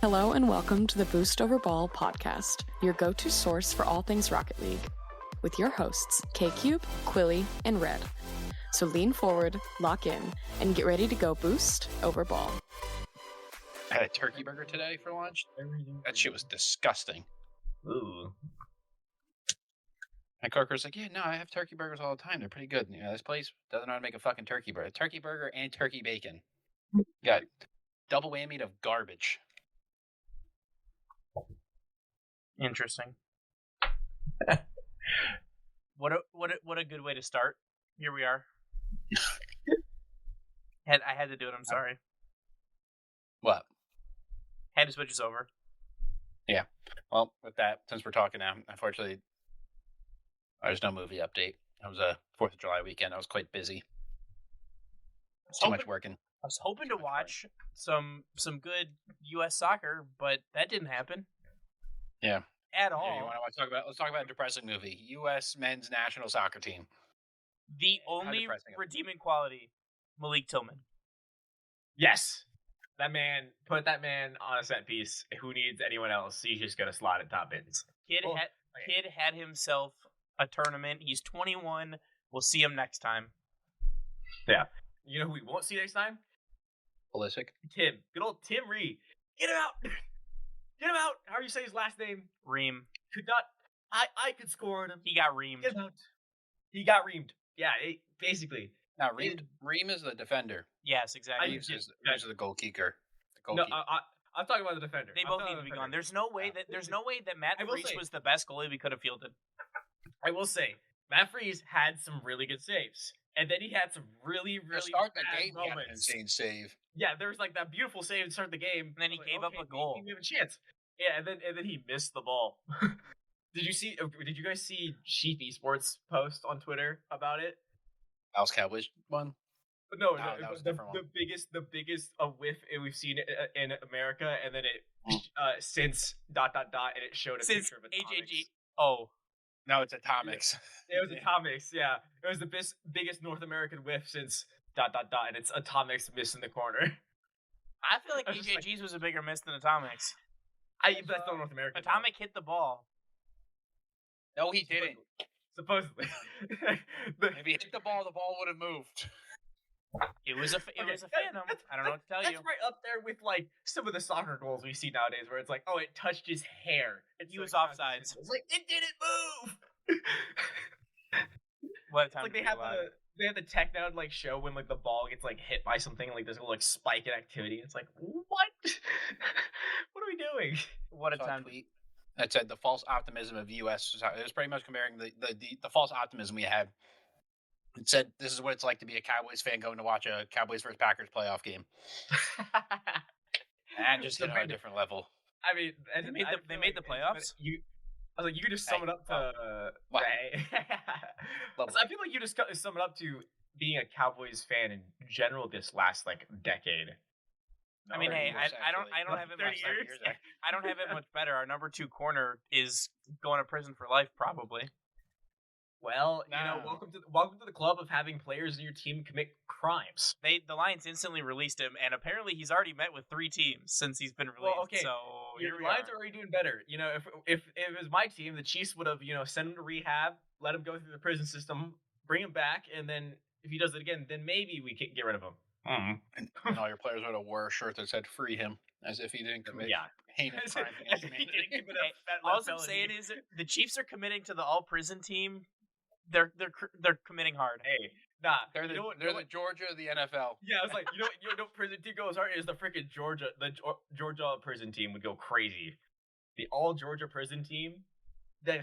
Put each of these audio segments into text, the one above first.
Hello and welcome to the Boost Over Ball podcast, your go-to source for all things Rocket League, with your hosts, K-Cube, Quilly, and Red. So lean forward, lock in, and get ready to go Boost Over Ball. I had a turkey burger today for lunch. That shit was disgusting. Ooh. My coworker's like, yeah, no, I have turkey burgers all the time. They're pretty good. You know, this place doesn't know how to make a fucking turkey burger. Turkey burger and turkey bacon. Got double whammy of garbage. Interesting. What a good way to start. Here we are. I had to do it. I'm sorry. What? Had to switch us over. Yeah. Well, with that, since we're talking now, unfortunately, there's no movie update. It was a 4th of July weekend. I was quite busy. Too much working. I was hoping to watch some good U.S. soccer, but that didn't happen. Yeah. At all. Yeah, let's talk about a depressing movie. U.S. men's national soccer team. The only redeeming quality, Malik Tillman. Yes. Put that man on a set piece. Who needs anyone else? He's just going to slot at top ends. Kid had himself a tournament. He's 21. We'll see him next time. Yeah. You know who we won't see next time? Pulisic. Tim. Good old Tim Reed. Get him out. Get him out. How do you say his last name? Ream. Could not. I could score on him. He got reamed. Get him out. He got reamed. Yeah, basically. Now, Ream is the defender. Yes, exactly. Reeves is the goalkeeper. No, I'm talking about the defender. They both need to be gone. There's no way that Matt Freese was the best goalie we could have fielded. I will say, Matt Freese had some really good saves. And then he had some really, really start the bad game, moments. He had an insane save. Yeah, there was like that beautiful save to start the game. And then he gave up a goal. We have a chance. Yeah, and then he missed the ball. Did you guys see Sheep Esports post on Twitter about it? Dallas Cowboys one? No, that was a different one. The biggest whiff we've seen in America, and then it since ... and it showed a picture of Atomics. HAG. Oh. No, it's Atomics. It was Atomics, yeah. It was the biggest North American whiff since ... and it's Atomics missing the corner. I feel like HAG's was a bigger miss than Atomics. That's not North American. Atomic hit the ball. No, he didn't. Supposedly. If he hit the ball would have moved. It was a phantom. I don't know what to tell you. That's right up there with like some of the soccer goals we see nowadays, where it's like, oh, it touched his hair. He was offsides. It's like it didn't move. What a time! It's like they have the tech now to like show when like the ball gets like hit by something, like there's a little like spike in activity. It's like, what? What are we doing? What a time! Tweet that said the false optimism of U.S. It was pretty much comparing the false optimism we had. It said this is what it's like to be a Cowboys fan going to watch a Cowboys versus Packers playoff game. And just hit on a different level. I mean, they made the playoffs. I was like, you could just sum it up to. I feel like you just sum it up to being a Cowboys fan in general this last like decade. I mean, hey, I don't have it much. I don't have it much better. Our number 2 corner is going to prison for life, probably. Well, welcome to the club of having players in your team commit crimes. The Lions instantly released him, and apparently he's already met with 3 teams since he's been released. Well, okay. So the Lions are already doing better. You know, if it was my team, the Chiefs would have sent him to rehab, let him go through the prison system, bring him back, and then if he does it again, then maybe we can get rid of him. And all your players would have wore a shirt that said "Free him," as if he didn't commit heinous crime against humanity. All I'm saying is the Chiefs are committing to the all prison team. They're committing hard. Hey, nah, they're the Georgia of the NFL. Yeah, I was like, you know, prison team goes hard is the freaking Georgia. The Georgia prison team would go crazy. The all Georgia prison team.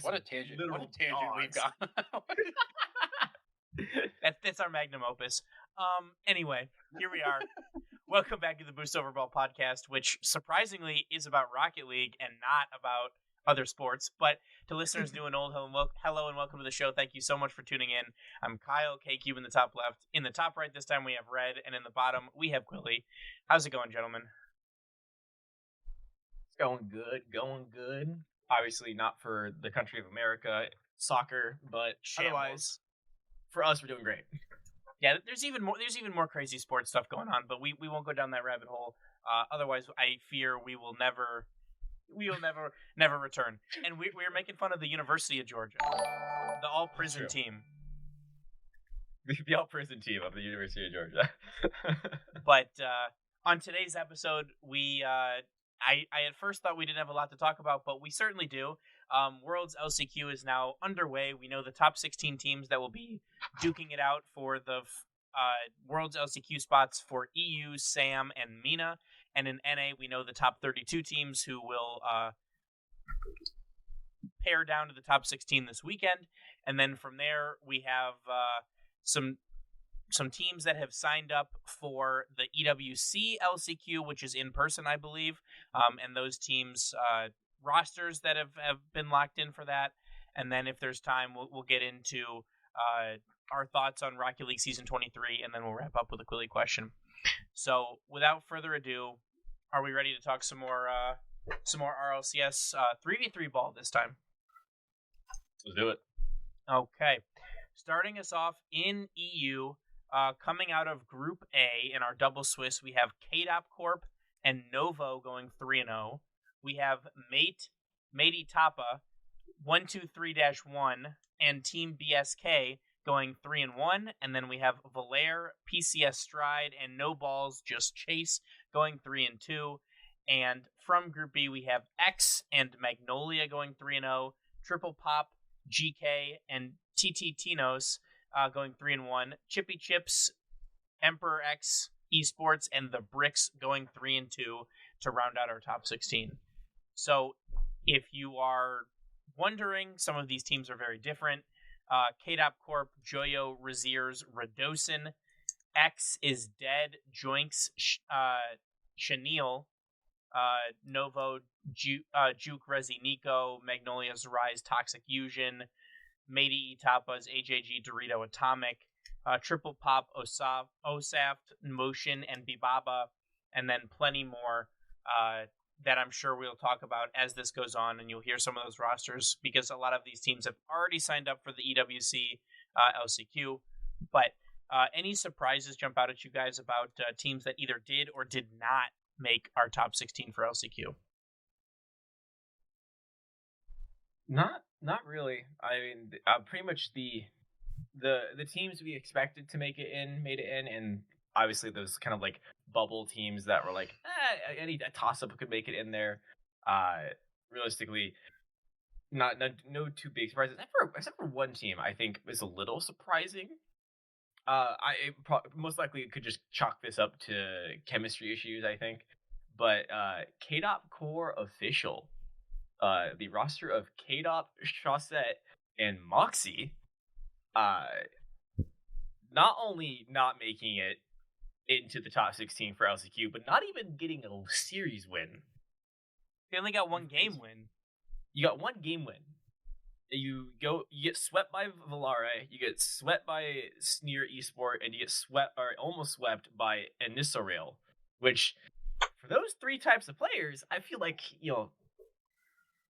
What a tangent! What a tangent we've got. That's our magnum opus. Anyway, here we are. Welcome back to the Boost Over Ball podcast, which surprisingly is about Rocket League and not about other sports. But to listeners new and old, hello and welcome to the show. Thank you so much for tuning in. I'm Kyle, K-Cube in the top left. In the top right this time we have Red, and in the bottom we have Quilly. How's it going, gentlemen? It's going good. Obviously not for the country of America, soccer, but otherwise, for us, we're doing great. Yeah, there's even more crazy sports stuff going on, but we won't go down that rabbit hole. Otherwise, I fear we will never return. And we're making fun of the University of Georgia, the all prison team. The all prison team of the University of Georgia. But on today's episode, I at first thought we didn't have a lot to talk about, but we certainly do. World's LCQ is now underway. We know the top 16 teams that will be duking it out for the World's LCQ spots for EU, SAM, and MENA. And in NA, we know the top 32 teams who will pair down to the top 16 this weekend. And then from there, we have some teams that have signed up for the EWC LCQ, which is in person, I believe. And those teams' rosters that have been locked in for that. And then if there's time, we'll get into our thoughts on Rocket League Season 23, and then we'll wrap up with a Quilly question. So without further ado, are we ready to talk some more RLCS 3v3 ball this time? Let's do it. Okay. Starting us off in EU, coming out of Group A in our double Swiss, we have KDOP Corp and Novo going 3-0. We have Matey Tapa 123-1 and Team BSK going 3-1, and then we have Valair, PCS Stride, and No Balls Just Chase going 3-2. And from Group B, we have X and Magnolia going 3-0, Triple Pop, GK, and TT Tinos going 3-1, Chippy Chips, Emperor X, Esports, and the Bricks going 3-2 to round out our top 16. So if you are wondering, some of these teams are very different. KDOP Corp, Joyo, Raziers, Radosin. X is Dead, Joinks, Chenille, Novo, Juke, Resi, Nico, Magnolia's Rise, Toxic Fusion, Matey Itapa's AJG, Dorito, Atomic, Triple Pop, Osaft, Motion, and Bibaba, and then plenty more that I'm sure we'll talk about as this goes on, and you'll hear some of those rosters because a lot of these teams have already signed up for the EWC LCQ. But any surprises jump out at you guys about teams that either did or did not make our top 16 for LCQ? Not really. I mean, pretty much the teams we expected to make it in made it in, and obviously those kind of like bubble teams that were like, a toss-up could make it in there. Realistically, no too big surprises. Except for one team, I think is a little surprising. Most likely could just chalk this up to chemistry issues, I think. But KDOP Core Official, the roster of KDOP, Chaussette, and Moxie, not only not making it into the top 16 for LCQ, but not even getting a series win. They only got one game win. You got one game win. You get swept by Volare, you get swept by Sneer Esport, and you get swept or almost swept by Anisorail, which for those three types of players, I feel like,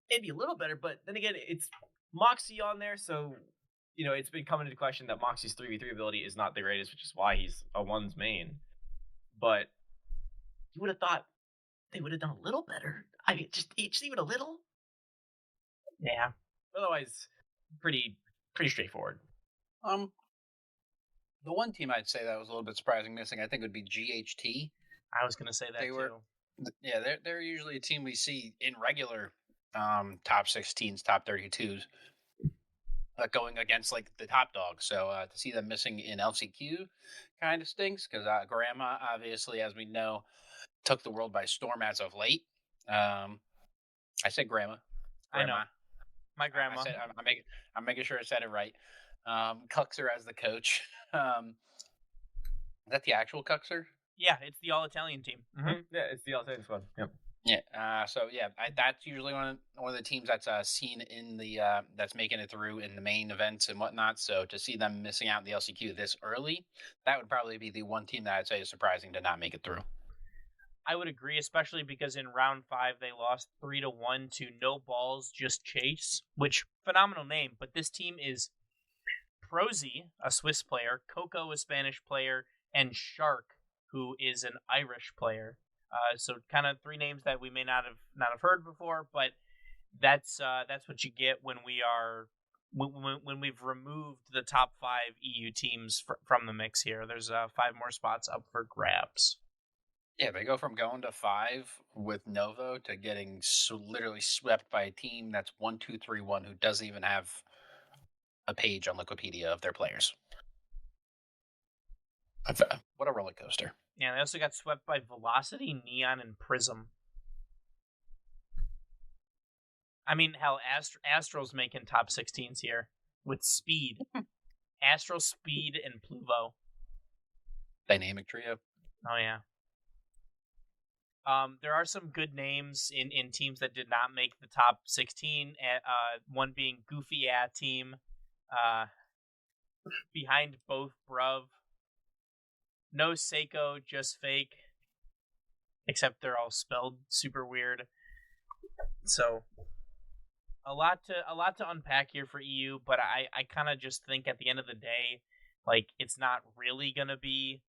it'd be a little better, but then again, it's Moxie on there, so it's been coming into question that Moxie's 3v3 ability is not the greatest, which is why he's a one's main. But you would have thought they would have done a little better. I mean, just even a little. Yeah. Otherwise, pretty straightforward. The one team I'd say that was a little bit surprising missing, I think, would be GHT. I was going to say that too. Yeah, they're usually a team we see in regular top 16s, top 32s, going against like the top dogs. So to see them missing in LCQ kind of stinks because Grandma, obviously, as we know, took the world by storm as of late. I said Grandma. I know. My grandma. I'm making sure I said it right. Cuxer as the coach. Is that the actual Cuxer? Yeah, it's the all-Italian team. Mm-hmm. Yeah, it's the all-Italian squad. Yep. Yeah. That's usually one of the teams that's seen in the that's making it through in the main events and whatnot. So to see them missing out in the LCQ this early, that would probably be the one team that I'd say is surprising to not make it through. I would agree, especially because in round 5 they lost 3-1 to No Balls Just Chase, which phenomenal name. But this team is Prosy, a Swiss player, Coco, a Spanish player, and Shark, who is an Irish player. So kind of three names that we may not have heard before, but that's what you get when we've removed the top 5 EU teams from the mix here. There's 5 more spots up for grabs. Yeah, they go from going to 5 with Novo to getting literally swept by a team that's 1-2-3-1 who doesn't even have a page on Wikipedia of their players. What a roller coaster. Yeah, they also got swept by Velocity, Neon, and Prism. I mean, hell, Astral's making top 16s here with Speed. Astral, Speed, and Pluvo. Dynamic trio. Oh, yeah. There are some good names in teams that did not make the top 16. One being Goofy Yeah Team. Behind both Bruv. No Seiko, just Fake. Except they're all spelled super weird. So a lot to unpack here for EU, but I kind of just think at the end of the day, like, it's not really gonna be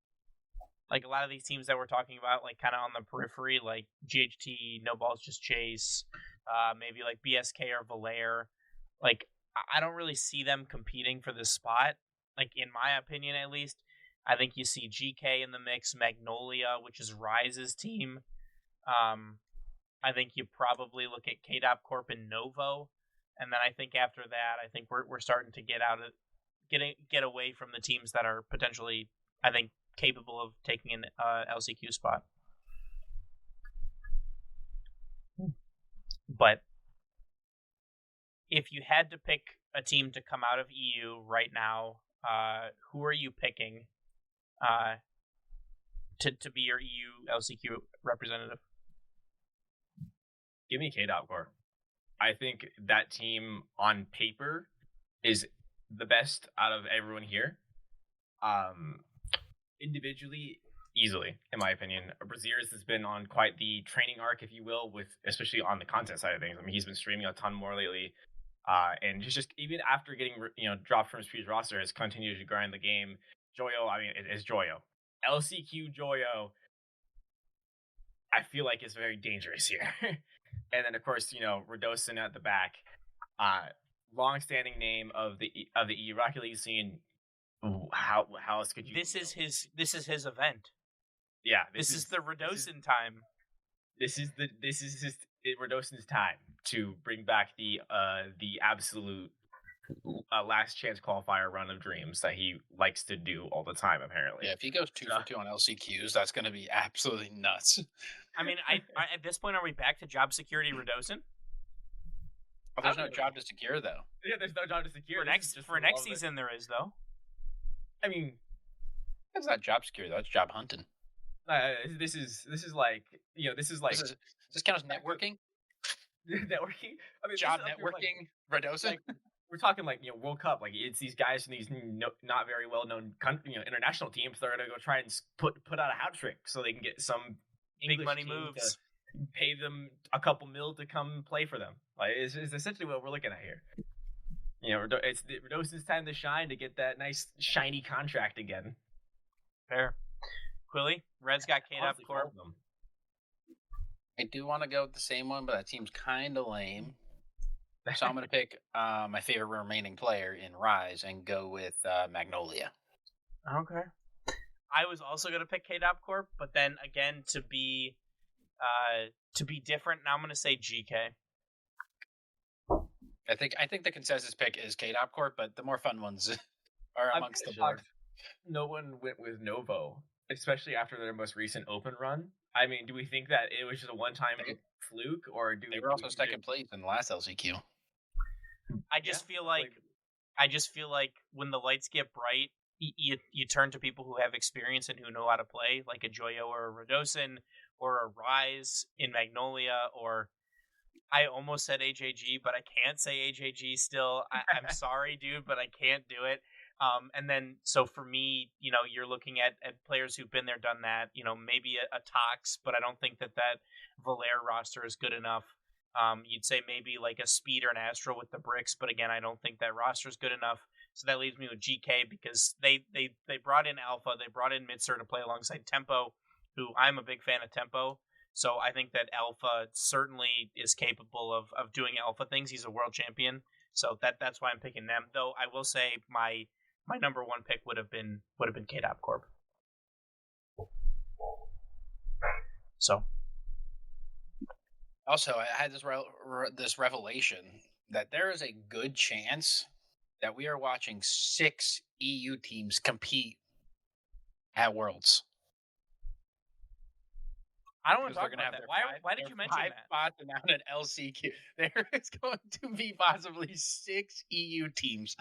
like a lot of these teams that we're talking about, like kind of on the periphery, like GHT, No Balls Just Chase, maybe like BSK or Valair. Like, I don't really see them competing for this spot. Like, in my opinion, at least, I think you see GK in the mix, Magnolia, which is Rise's team. I think you probably look at KDOP Corp and Novo, and then I think after that, I think we're starting to get away from the teams that are potentially, I think, capable of taking an LCQ spot. But if you had to pick a team to come out of EU right now, who are you picking to be your EU LCQ representative? Give me KDOP Corp. I think that team on paper is the best out of everyone here. Individually, easily, in my opinion. Braziers has been on quite the training arc, if you will, with especially on the content side of things. I mean, he's been streaming a ton more lately, and just even after getting dropped from his previous roster, has continued to grind the game. Joyo, I mean, it's Joyo. LCQ Joyo, I feel like is very dangerous here. And then, of course, Radosin at the back. Long-standing name of the EU Rocket League scene. How else could you? This is his event. Yeah, this is the Radosin time. This is Radosin's time to bring back the absolute last chance qualifier run of dreams that he likes to do all the time. Apparently, yeah. If he goes 2 for 2 on LCQs, that's going to be absolutely nuts. I mean, I at this point, are we back to job security Radosin? Oh, there's no job to secure, though. Yeah, there's no job to secure. For next season, there is, though. I mean, that's not job security, though. It's job hunting. This is like this is like. Does this count as networking? Networking. I mean, job networking. Like, Radosin. Like, we're talking like World Cup. Like, it's these guys from these not very well known international teams that are gonna go try and put out a hat trick so they can get some big English money team moves. To pay them a couple mil to come play for them. Like, it's essentially what we're looking at here. It's Radosin's time to shine, to get that nice shiny contract again. Fair. Quilly, Red's got KDOP Corp. I do want to go with the same one, but that seems kind of lame. So I'm going to pick my favorite remaining player in Rise and go with Magnolia. Okay. I was also going to pick KDOP Corp, but then again, to be different, now I'm going to say GK. I think the consensus pick is KDOP Corp, but the more fun ones are amongst the board. No one went with Novo, especially after their most recent open run. I mean, do we think that it was just a one-time fluke, or they were also second place in the last LCQ? I just feel like when the lights get bright, you turn to people who have experience and who know how to play, like a Joyo or a Radosin or a Rise in Magnolia, or I almost said HAG, but I can't say HAG still. I'm sorry, dude, but I can't do it. And then, so for me, you're looking at players who've been there, done that, maybe a Tox, but I don't think that Valair roster is good enough. You'd say maybe like a Speed or an Astro with the bricks, but again, I don't think that roster is good enough. So that leaves me with GK, because they brought in Alpha, they brought in Mitzer to play alongside Tempo, who I'm a big fan of Tempo. So I think that Alpha certainly is capable of doing Alpha things. He's a world champion, so that's why I'm picking them. Though I will say my number one pick would have been K-Dop Corp. So Also, I had this revelation that there is a good chance that we are watching 6 EU teams compete at Worlds. I don't want to Because talk about that. Why did you mention five that? spots down at LCQ. There is going to be possibly 6 EU teams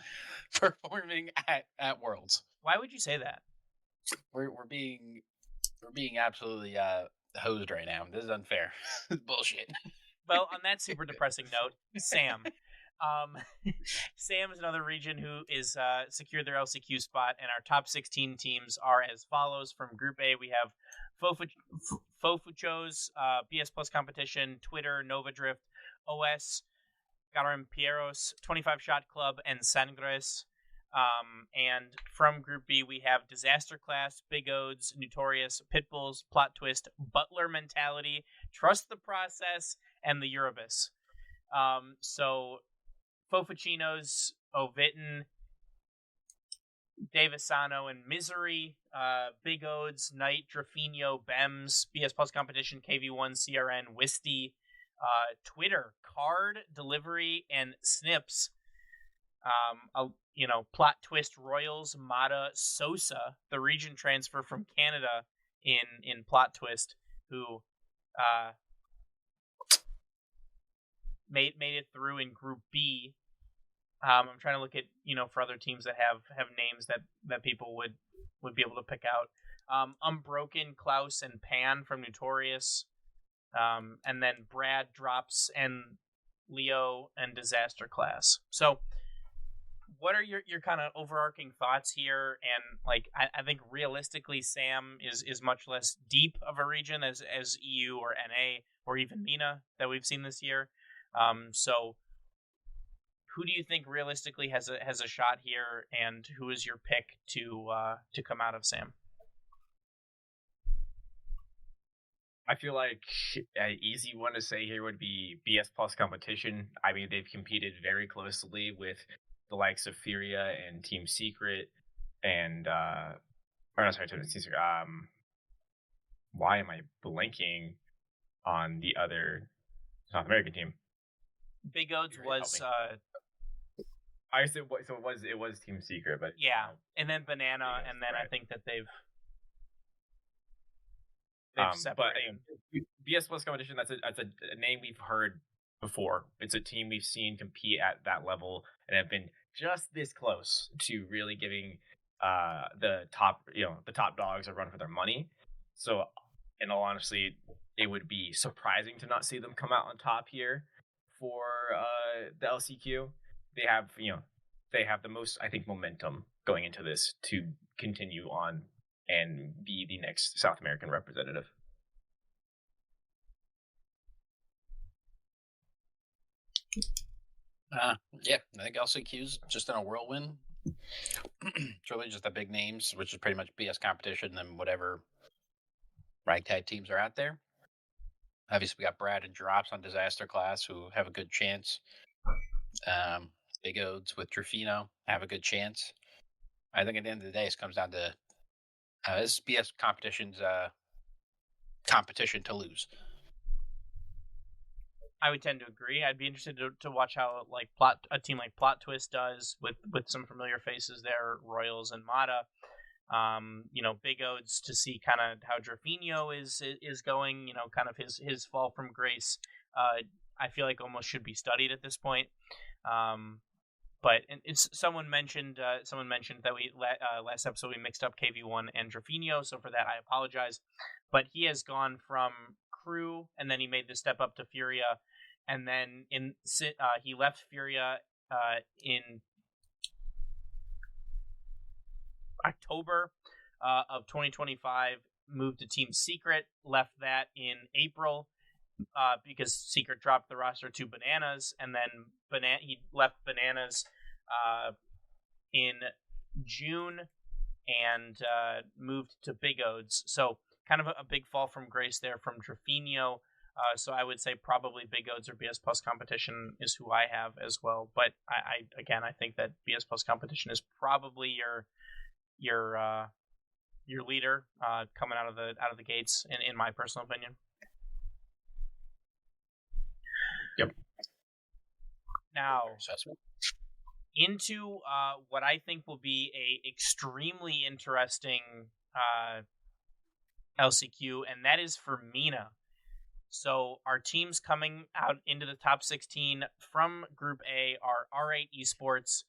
performing at Worlds. Why would you say that? We're being absolutely hosed right now. This is unfair. It's bullshit. Well, on that super depressing note, Sam. Sam is another region who is secured their LCQ spot, and our top 16 teams are as follows. From Group A, we have Fofuchos, BS Plus Competition, Twitter, Nova Drift, OS, Garam Pieros, 25 Shot Club, and Sangres. And from Group B, we have Disaster Class, Big Odes, Notorious, Pitbulls, Plot Twist, Butler Mentality, Trust the Process, and the Eurobus. So Fofuchinos, Ovitin, Davisano, and Misery, Big Odes, Knight, Drafino, Bems, BS Plus Competition, KV1, CRN, Wisty, Twitter, Card, Delivery, and Snips. Plot Twist, Royals, Mata, Sosa, the region transfer from Canada in Plot Twist, who made it through in Group B. I'm trying to look at for other teams that have names that people would be able to pick out. Unbroken, Klaus, and Pan from Notorious, and then Brad, Drops, and Leo, and Disaster Class. So what are your kind of overarching thoughts here? And I think realistically, Sam is much less deep of a region as EU or NA or even MENA that we've seen this year. So who do you think realistically has a shot here, and who is your pick to come out of Sam? I feel like an easy one to say here would be BS Plus Competition. I mean, they've competed very closely with the likes of Furia and Team Secret, and Team Secret. Why am I blanking on the other South American team? Big Odes was. I guess it was Team Secret, but yeah, and then Banana, and then right. I think that they've separated. But BS Plus Competition, that's a name we've heard before. It's a team we've seen compete at that level and have been just this close to really giving the top dogs a run for their money. So, in all honesty, it would be surprising to not see them come out on top here for the LCQ. They have the most, I think, momentum going into this to continue on and be the next South American representative. Yeah, I think LCQ's just in a whirlwind. It's really just the big names, which is pretty much BS Competition and whatever ragtag teams are out there. Obviously, we got Brad and Drops on Disaster Class who have a good chance. Big Odes with Trufino have a good chance. I think at the end of the day, it comes down to this BS Competition's competition to lose. I would tend to agree. I'd be interested to watch how a team like Plot Twist does with some familiar faces there, Royals and Mata. Big Odes to see kind of how Drafino is going. Kind of his fall from grace. I feel like almost should be studied at this point. But someone mentioned that we last episode we mixed up KV1 and Drafino, so for that I apologize. But he has gone from crew, and then he made the step up to Furia, and then he left Furia in October of 2025, moved to Team Secret, left that in April because Secret dropped the roster to Bananas, and then he left Bananas in June and moved to Big Odes. So kind of a big fall from grace there from Trevino. So I would say probably Big O's or BS Plus Competition is who I have as well. But I think that BS Plus Competition is probably your leader coming out of the gates in my personal opinion. Yep. Now into what I think will be a extremely interesting LCQ, and that is for MENA. So our teams coming out into the top 16 from Group A are R8 Esports,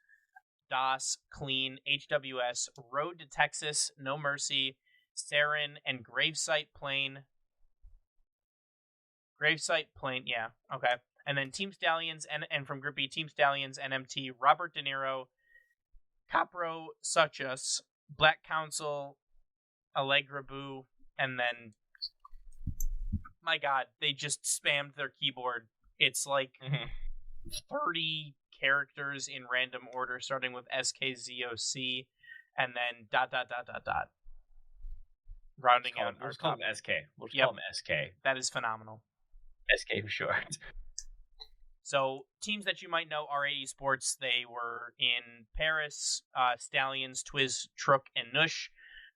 DOS, Clean, HWS, Road to Texas, No Mercy, Saren, and Gravesite Plain. Yeah, okay. And then Team Stallions, and from Group B, Team Stallions, NMT, Robert De Niro, Capro, Suchus, Black Council, Allegra Boo, and then, my God, they just spammed their keyboard. It's like 30 characters in random order, starting with SKZOC, and then ... Rounding out. We'll just call them SK. We'll just call them SK. That is phenomenal. SK for sure. So, teams that you might know, R8 Esports, they were in Paris, Stallions, Twiz, Trook, and Nush.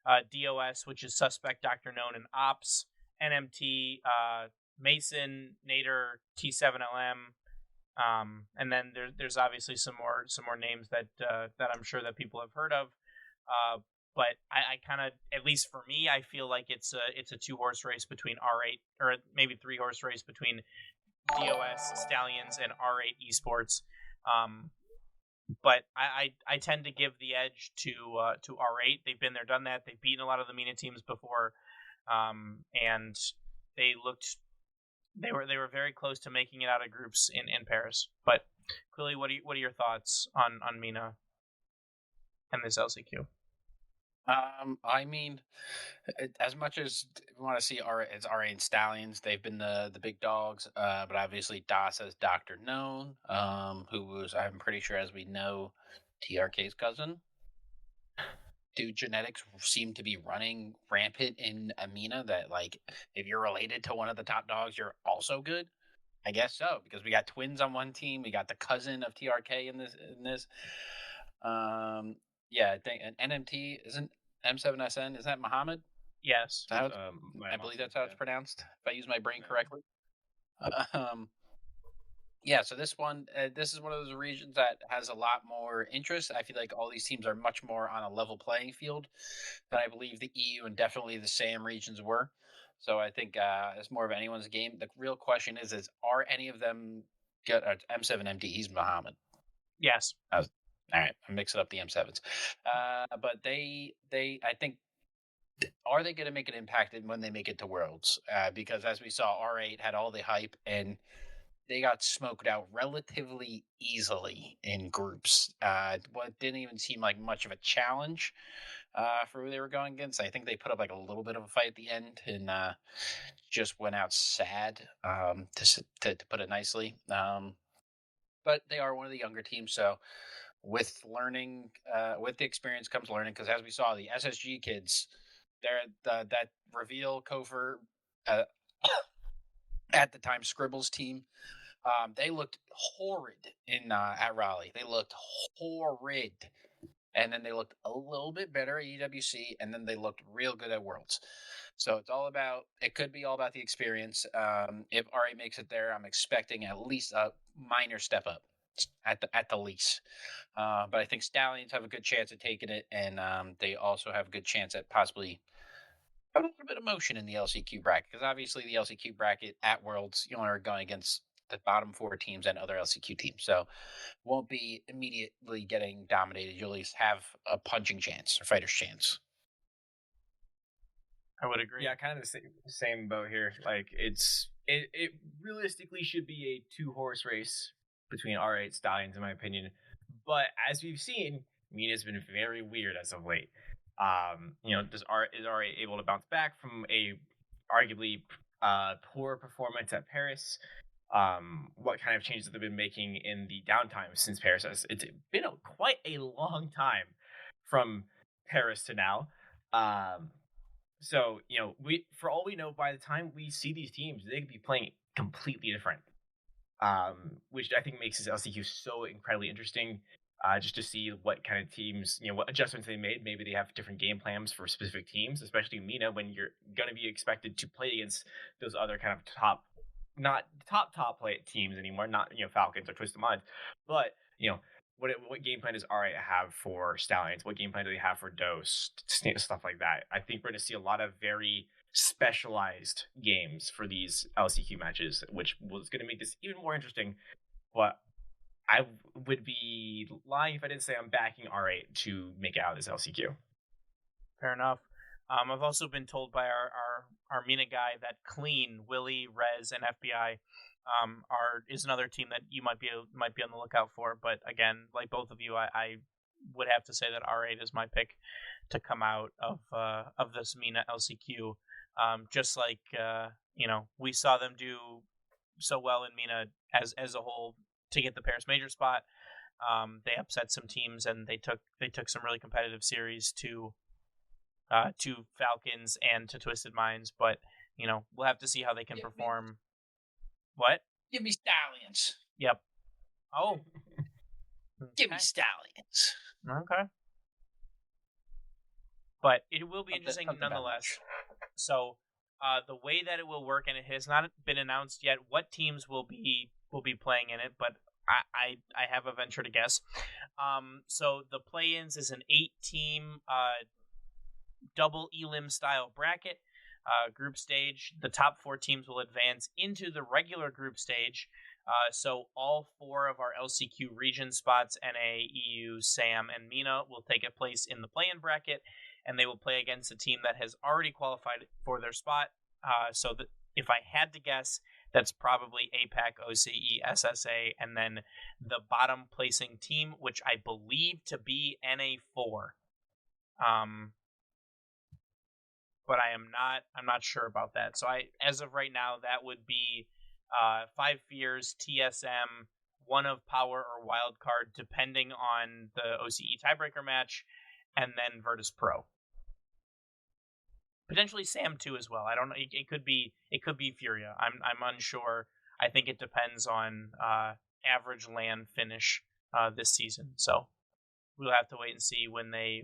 DOS, which is Suspect, Dr. Known, and Ops. NMT, Mason, Nader, T7LM. And then there's obviously some more names that I'm sure that people have heard of. But I kind of, at least for me, I feel like it's a 2-horse race between R8, or maybe 3-horse race between DOS, Stallions, and R8 Esports. But I tend to give the edge to R8. They've been there, done that. They've beaten a lot of the MENA teams before, and they were very close to making it out of groups in Paris. But Quilly, what are your thoughts on MENA and this LCQ? I mean, as much as we want to see RA and Stallions, they've been the big dogs. But obviously DOS has Dr. Known, who was, I'm pretty sure, as we know, TRK's cousin. Do genetics seem to be running rampant in Amina? That, like, if you're related to one of the top dogs, you're also good. I guess so, because we got twins on one team. We got the cousin of TRK in this. Yeah, I think an NMT isn't M7SN. Is that Muhammad? Yes. I believe that's how it's pronounced, if I use my brain correctly. Yeah, so this is one of those regions that has a lot more interest. I feel like all these teams are much more on a level playing field than I believe the EU and definitely the SAM regions were. So I think it's more of anyone's game. The real question is are any of them good? M7MD, he's Muhammad. Yes. All right, I'm mixing up the M7s. But I think, are they going to make an impact when they make it to Worlds? Because as we saw, R8 had all the hype, and they got smoked out relatively easily in groups. What didn't even seem like much of a challenge for who they were going against. I think they put up like a little bit of a fight at the end, and just went out sad, to put it nicely. But they are one of the younger teams, so with learning, with the experience comes learning. Because as we saw, the SSG kids, that reveal Kofor at the time Scribbles team, they looked horrid at Raleigh. They looked horrid, and then they looked a little bit better at EWC, and then they looked real good at Worlds. So it could be all about the experience. If RA makes it there, I'm expecting at least a minor step up at the least. But I think Stallions have a good chance at taking it, and they also have a good chance at possibly a little bit of motion in the LCQ bracket, because obviously the LCQ bracket at Worlds, you are going against the bottom 4 teams and other LCQ teams, so won't be immediately getting dominated. You'll at least have a punching chance or fighter's chance. I would agree. Yeah, kind of the same boat here. Like, it realistically should be a 2-horse race between R8 Stallions, in my opinion. But as we've seen, MENA's been very weird as of late. Is R8 able to bounce back from a arguably poor performance at Paris? What kind of changes have they been making in the downtime since Paris? It's been quite a long time from Paris to now. So, for all we know, by the time we see these teams, they could be playing completely different. Which I think makes this LCQ so incredibly interesting. Just to see what kind of teams, what adjustments they made. Maybe they have different game plans for specific teams, especially MENA, when you're going to be expected to play against those other kind of not top play teams anymore, not Falcons or Twisted Minds, but what game plan does RA have for Stallions? What game plan do they have for Dose? Stuff like that. I think we're going to see a lot of very specialized games for these LCQ matches, which was going to make this even more interesting. But I would be lying if I didn't say I'm backing R8 to make it out of this LCQ. Fair enough. I've also been told by our MENA guy that Clean, Willie, Rez, and FBI is another team that you might be on the lookout for. But again, like both of you, I would have to say that R8 is my pick to come out of this MENA LCQ. Just like we saw them do so well in MENA as a whole to get the Paris Major spot. They upset some teams and they took some really competitive series to Falcons and to Twisted Minds. But we'll have to see how they can perform. What? Give me Stallions. Yep. Oh. Give me Stallions. Okay. But it will be interesting nonetheless. So, the way that it will work, and it has not been announced yet what teams will be playing in it, but I have a venture to guess. So the play-ins is an 8-team double elim style bracket group stage. The top 4 teams will advance into the regular group stage. So all 4 of our LCQ region spots, NA, EU, SAM, and MENA, will take a place in the play-in bracket, and they will play against a team that has already qualified for their spot. So that if I had to guess, that's probably APAC, OCE, SSA, and then the bottom placing team, which I believe to be NA4. But I'm not sure about that. So as of right now, that would be 5 Fears, TSM, 1 of Power or Wildcard, depending on the OCE tiebreaker match, and then Virtus Pro. Potentially Sam too as well. I don't know. It could be Furia. I'm unsure. I think it depends on average LAN finish this season. So we'll have to wait and see when they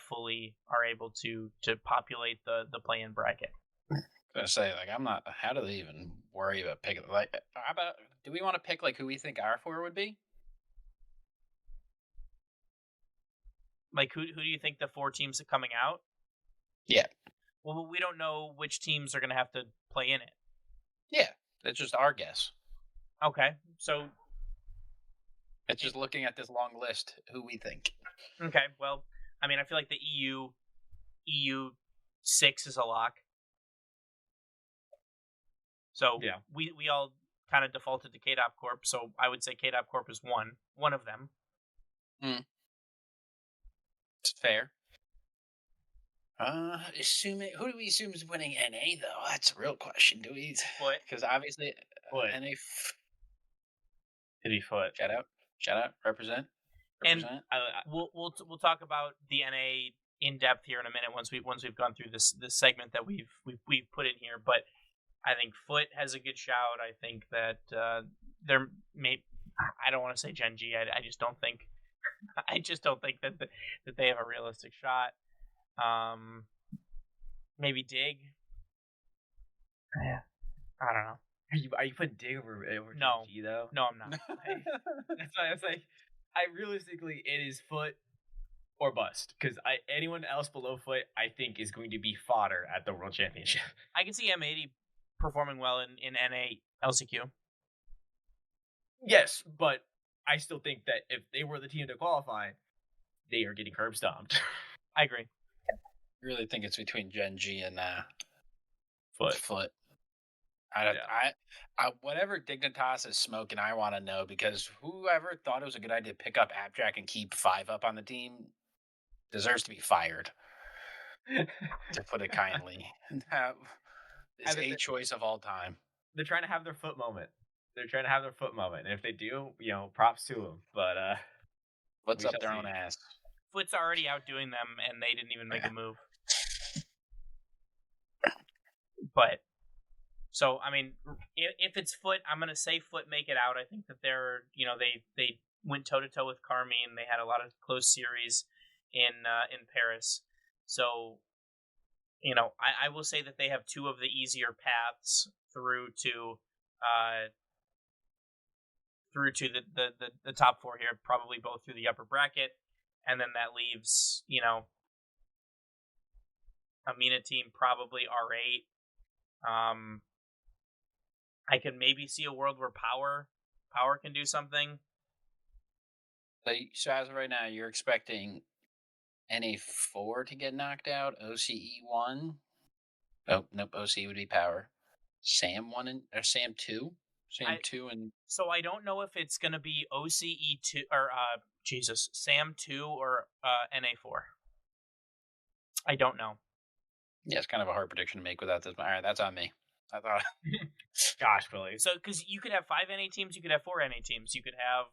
fully are able to populate the play-in bracket. I was gonna say, I'm not. How do they even worry about picking? How about? Do we want to pick who we think our 4 would be? Who do you think the 4 teams are coming out? Yeah. Well, we don't know which teams are going to have to play in it. Yeah, that's just our guess. Okay, so it's just looking at this long list, who we think. Okay, well, I mean, I feel like the EU 6 is a lock. So yeah, we all kind of defaulted to KDOP Corp. So I would say KDOP Corp is one of them. It's fair. Who do we assume is winning NA though? That's a real question. Do we? Foot. Because obviously, NA. It'd be Foot. Shout out, represent. And we'll talk about the NA in depth here in a minute once we've gone through this segment that we've put in here. But I think Foot has a good shout. I think that there may. I don't want to say Gen G. I just don't think. I just don't think that they have a realistic shot. Maybe Dig. Yeah, I don't know. Are you putting Dig over no. Gen G though? No, I'm not. That's why I was like, realistically, it is Foot or bust. Because anyone else below Foot, I think, is going to be fodder at the World Championship. I can see M80 performing well in NA LCQ. Yes, but I still think that if they were the team to qualify, they are getting curb stomped. I agree. I really think it's between Gen G and Foot. I whatever Dignitas is smoking, I want to know, because whoever thought it was a good idea to pick up Abjack and keep 5 up on the team deserves to be fired. To put it kindly, is a choice of all time. They're trying to have their Foot moment. And if they do, props to them. But what's up their own ass? Foot's already outdoing them, and they didn't even make a move. But so I mean, if it's Foot, I'm gonna say Foot make it out. I think that they're they went toe to toe with Carmine. They had a lot of close series in Paris. So I will say that they have two of the easier paths through to the top four here, probably both through the upper bracket, and then that leaves a MENA team probably R8. I can maybe see a world where Power can do something. So as of right now, you're expecting NA4 to get knocked out, OCE 1. Oh, nope, OCE would be Power. SAM 1 or SAM 2? SAM 2 and... So I don't know if it's going to be OCE 2 or SAM 2 or NA4. I don't know. Yeah, it's kind of a hard prediction to make without this. All right, that's on me. I thought... Gosh, Billy. So, because you could have 5 NA teams, you could have 4 NA teams, you could have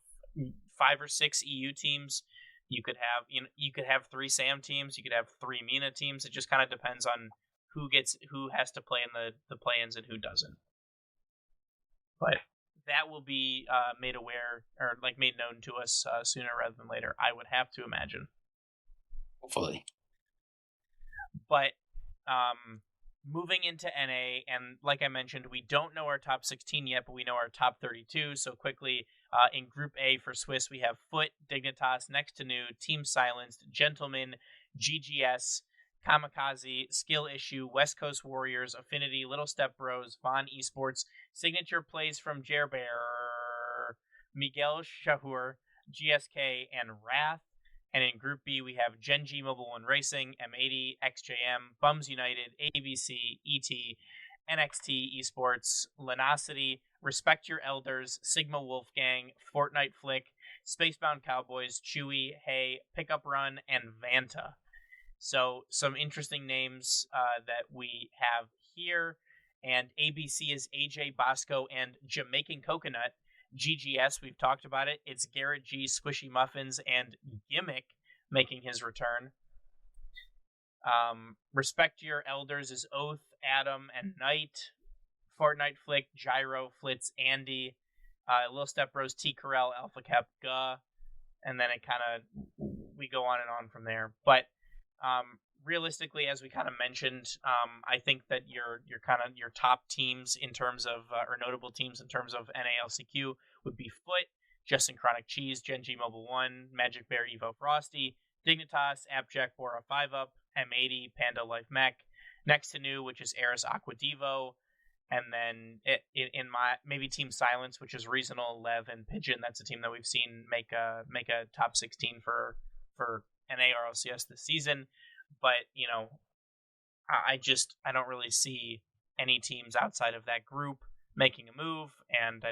5 or 6 EU teams, you could have 3 SAM teams, you could have 3 MENA teams. It just kind of depends on who has to play in the play-ins and who doesn't. But that will be made aware or made known to us sooner rather than later, I would have to imagine. Hopefully. But moving into NA, and like I mentioned, we don't know our top 16 yet, but we know our top 32. So quickly, in Group A for Swiss, we have Foot, Dignitas, Next to New, Team Silenced, Gentleman, GGS, Kamikaze, Skill Issue, West Coast Warriors, Affinity, Little Step Bros, Von Esports, Signature Plays from Jerbear, Miguel Shahur, GSK, and Wrath. And in Group B, we have Genji Mobile One Racing, M80, XJM, Bums United, ABC, ET, NXT Esports, Lenacity, Respect Your Elders, Sigma Wolfgang, Fortnite Flick, Spacebound Cowboys, Chewy, Hey, Pickup Run, and Vanta. So some interesting names that we have here. And ABC is AJ Bosco and Jamaican Coconut. GGS, we've talked about it. It's Garrett G, Squishy Muffins, and Gimmick making his return. Respect Your Elders is Oath, Adam, and Knight. Fortnite Flick, Gyro, Flitz, Andy. Lil Step Bros, T. Corel, Alpha Cap, Guh. And then it kind of, we go on and on from there. But realistically, as we kind of mentioned, I think that your top teams in terms of or notable teams in terms of NALCQ would be Foot, Justin Chronic Cheese, Genji Mobile One, Magic Bear Evo Frosty, Dignitas, Abject Bora 5-Up, M80, Panda Life Mech, Next to New, which is Eris Aqua Devo, and then in my maybe Team Silence, which is Reasonable, Lev, and Pigeon. That's a team that we've seen make a top 16 for NA RLCS this season. But I don't really see any teams outside of that group making a move, and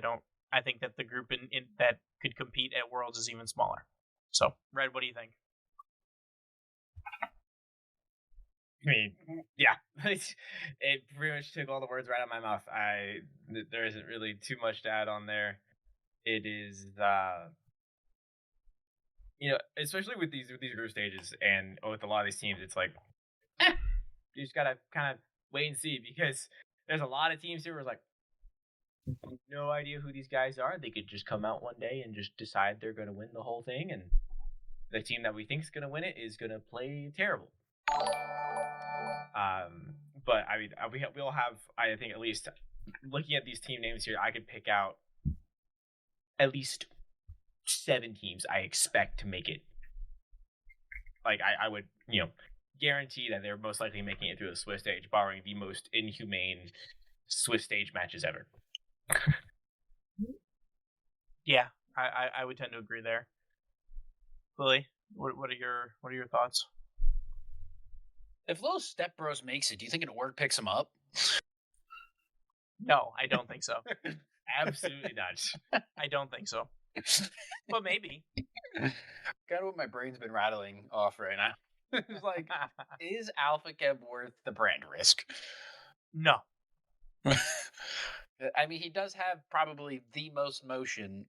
I think that the group in that could compete at Worlds is even smaller. So, Red, what do you think? I mean, yeah, it pretty much took all the words right out of my mouth. There isn't really too much to add on there. It is, especially with these group stages and with a lot of these teams, it's like, you just gotta kind of wait and see, because there's a lot of teams here where it's like, no idea who these guys are. They could just come out one day and just decide they're going to win the whole thing, and the team that we think is going to win it is going to play terrible. But I mean, we'll have, I think, at least looking at these team names here, I could pick out at least 7 teams I expect to make it. Like, I would, guarantee that they're most likely making it through the Swiss stage, barring the most inhumane Swiss stage matches ever. Yeah, I would tend to agree there. Lily, what are your thoughts? If Little Step Bros makes it, do you think an org picks him up? No, I don't think so. Absolutely not. I don't think so. But maybe. Kind of what my brain's been rattling off right now. It's like, is Alpha Kev worth the brand risk? No. I mean, he does have probably the most motion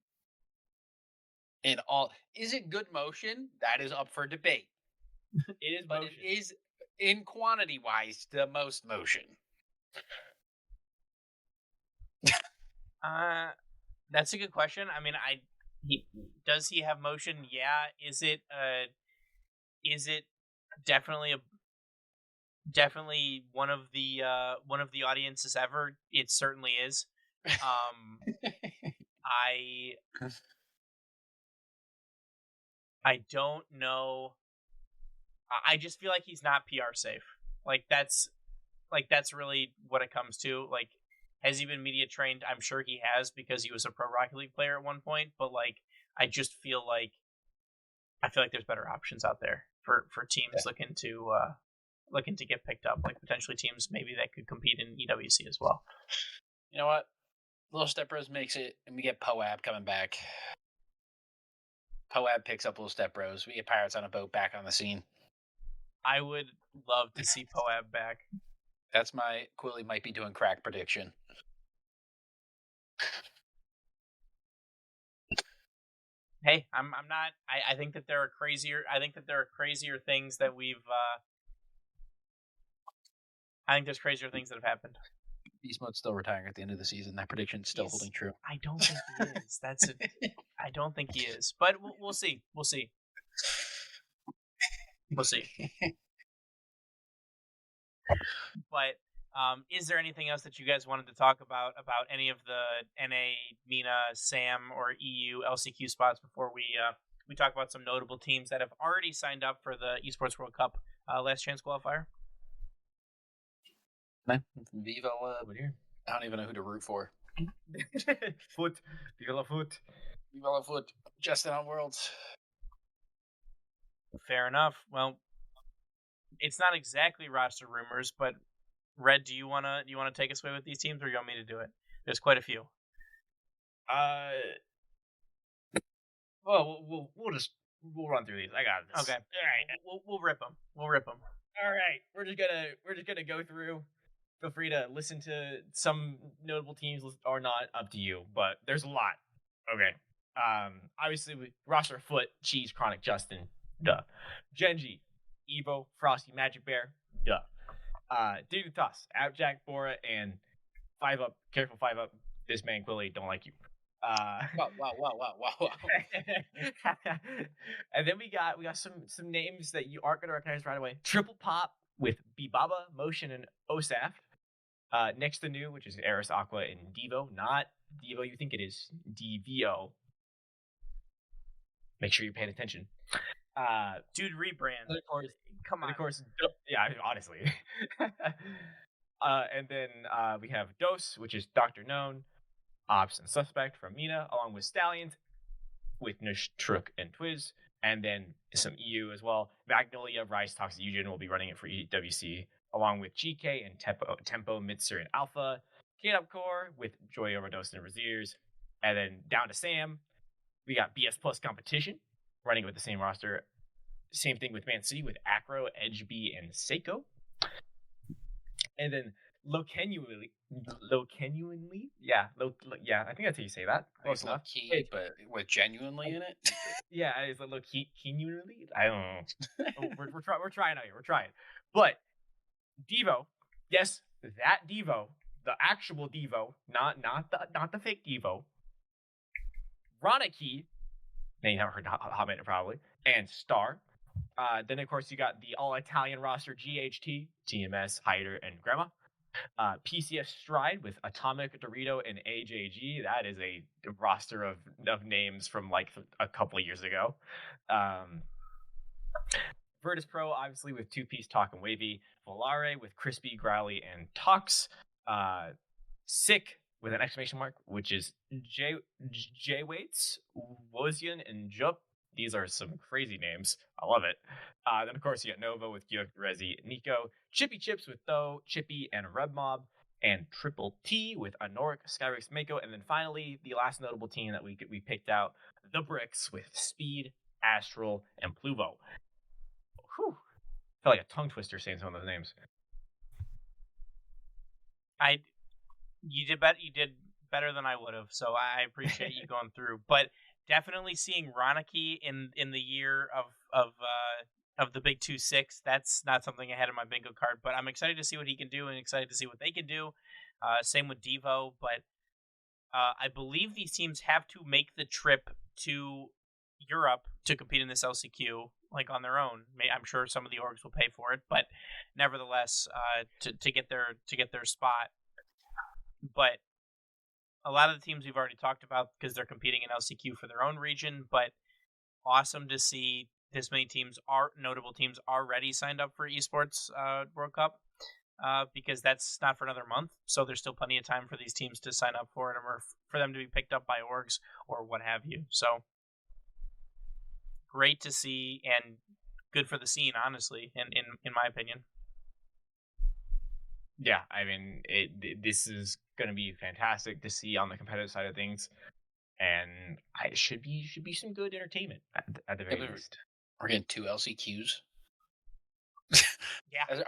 in all. Is it good motion? That is up for debate. It is but motion. It is, in quantity-wise, the most motion. That's a good question. I mean, does he have motion? Yeah. Is it definitely one of the audiences ever? It certainly is. I don't know. I just feel like he's not PR safe. That's really what it comes to. Has he been media trained? I'm sure he has, because he was a pro Rocket League player at one point. But I just feel like there's better options out there for teams looking to get picked up. Potentially teams maybe that could compete in EWC as well. You know what? Little Step Bros makes it, and we get Poab coming back. Poab picks up Little Step Bros. We get Pirates on a Boat back on the scene. I would love to see Poab back. That's my Quilly might be doing crack prediction. Hey, I'm not. I think that there are crazier. I think that there are crazier things that we've. I think there's crazier things that have happened. Beast Mode's still retiring at the end of the season. That prediction's still holding true. I don't think he is. I don't think he is. But we'll see. We'll see. We'll see. But is there anything else that you guys wanted to talk about any of the NA, MENA, SAM, or EU LCQ spots before we talk about some notable teams that have already signed up for the Esports World Cup Last Chance qualifier? Viva La here. I don't even know who to root for. Foot. Viva La Foot. Viva La Foot. Justin on Worlds. Fair enough. Well, it's not exactly roster rumors, but Red, do you wanna take us away with these teams, or do you want me to do it? There's quite a few. Well, we'll run through these. I got this. Okay. All right. We'll rip them. All right. We're just gonna go through. Feel free to listen to some notable teams or not, up to you. But there's a lot. Okay. Obviously, with roster Foot, Cheese, Chronic, Justin, duh. Genji, Evo, Frosty, Magic Bear, duh. Dignitas, Abjack, Bora, and 5-Up. Careful, 5-Up. This man Quilly don't like you. Wow. And then we got some names that you aren't gonna recognize right away. Triple Pop with Bibaba, Motion, and Osaf. Next to new, which is Eris, Aqua, and Devo. Not Devo you think it is. DVO. Make sure you're paying attention. Dude, rebrand. Of course, come on. Of course, yeah, honestly. And then we have Dose, which is Dr. Known, Ops, and Suspect from Mina, along with Stallions, with Nush, Truk, and Twiz, and then some EU as well. Magnolia, Rice, Toxic Eugen will be running it for EWC, along with GK and Tempo, Mitzer, and Alpha. K-Up Core with Joy, Overdose, and Raziers. And then down to Sam, we got BS Plus Competition, running with the same roster. Same thing with Man City with Acro, Edgeby, and Seiko. And then Low-Genuinely, I think that's how you say that. Close enough. Key, but with genuinely in it. Yeah, it's a Low-Genuinely. I don't know. We're trying out here. We're trying. But Devo, yes, that Devo, the actual Devo, not the fake Devo. Ronaki, name you haven't heard Hot Minute probably, and Star. Then of course you got the all-Italian roster GHT, TMS, Hyder, and Grandma. PCS Stride with Atomic, Dorito, and AJG. That is a roster of names from like a couple of years ago. Virtus Pro, obviously, with Two-Piece, Talk, and Wavy. Volare with Crispy, Growly, and Tox. Sick with an exclamation mark, which is J-Waits, Wozian, and Jup. These are some crazy names. I love it. Then, of course, you got Nova with Gyuk, Rezi, Nico. Chippy Chips with Tho, Chippy, and Red Mob. And Triple T with Anoric, Skyrex, Mako. And then finally, the last notable team that we picked out, the Bricks with Speed, Astral, and Pluvo. Whew. Felt like a tongue twister saying some of those names. You did better than I would have, so I appreciate you going through. But definitely seeing Ronaki in the year of the Big 2-6, that's not something I had in my bingo card. But I'm excited to see what he can do and excited to see what they can do. Same with Devo, but I believe these teams have to make the trip to Europe to compete in this LCQ, like on their own. I'm sure some of the orgs will pay for it, but nevertheless, to get their spot. But a lot of the teams we've already talked about because they're competing in LCQ for their own region. But awesome to see this many notable teams already signed up for Esports World Cup. Because that's not for another month, so there's still plenty of time for these teams to sign up for it, or for them to be picked up by orgs or what have you. So great to see, and good for the scene, honestly, in my opinion. Yeah, I mean, this is going to be fantastic to see on the competitive side of things, and it should be some good entertainment at the very least. We're getting 2 LCQs. Yeah.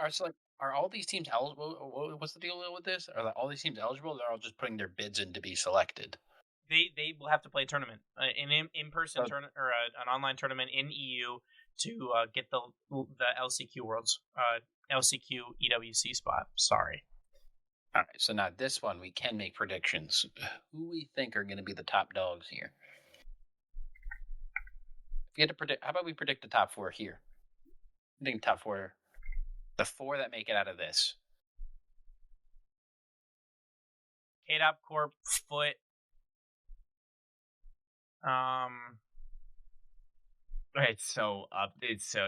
Are all these teams eligible? What's the deal with this? Are all these teams eligible? They're all just putting their bids in to be selected. They will have to play a tournament, an in-person tournament or an online tournament in EU to get the LCQ Worlds, LCQ EWC spot. Sorry. All right, so now this one we can make predictions. Who we think are going to be the top dogs here? If you had to predict, how about we predict the top 4 here? I think top 4. The 4 that make it out of this. KDOP Corp, Foot. It's so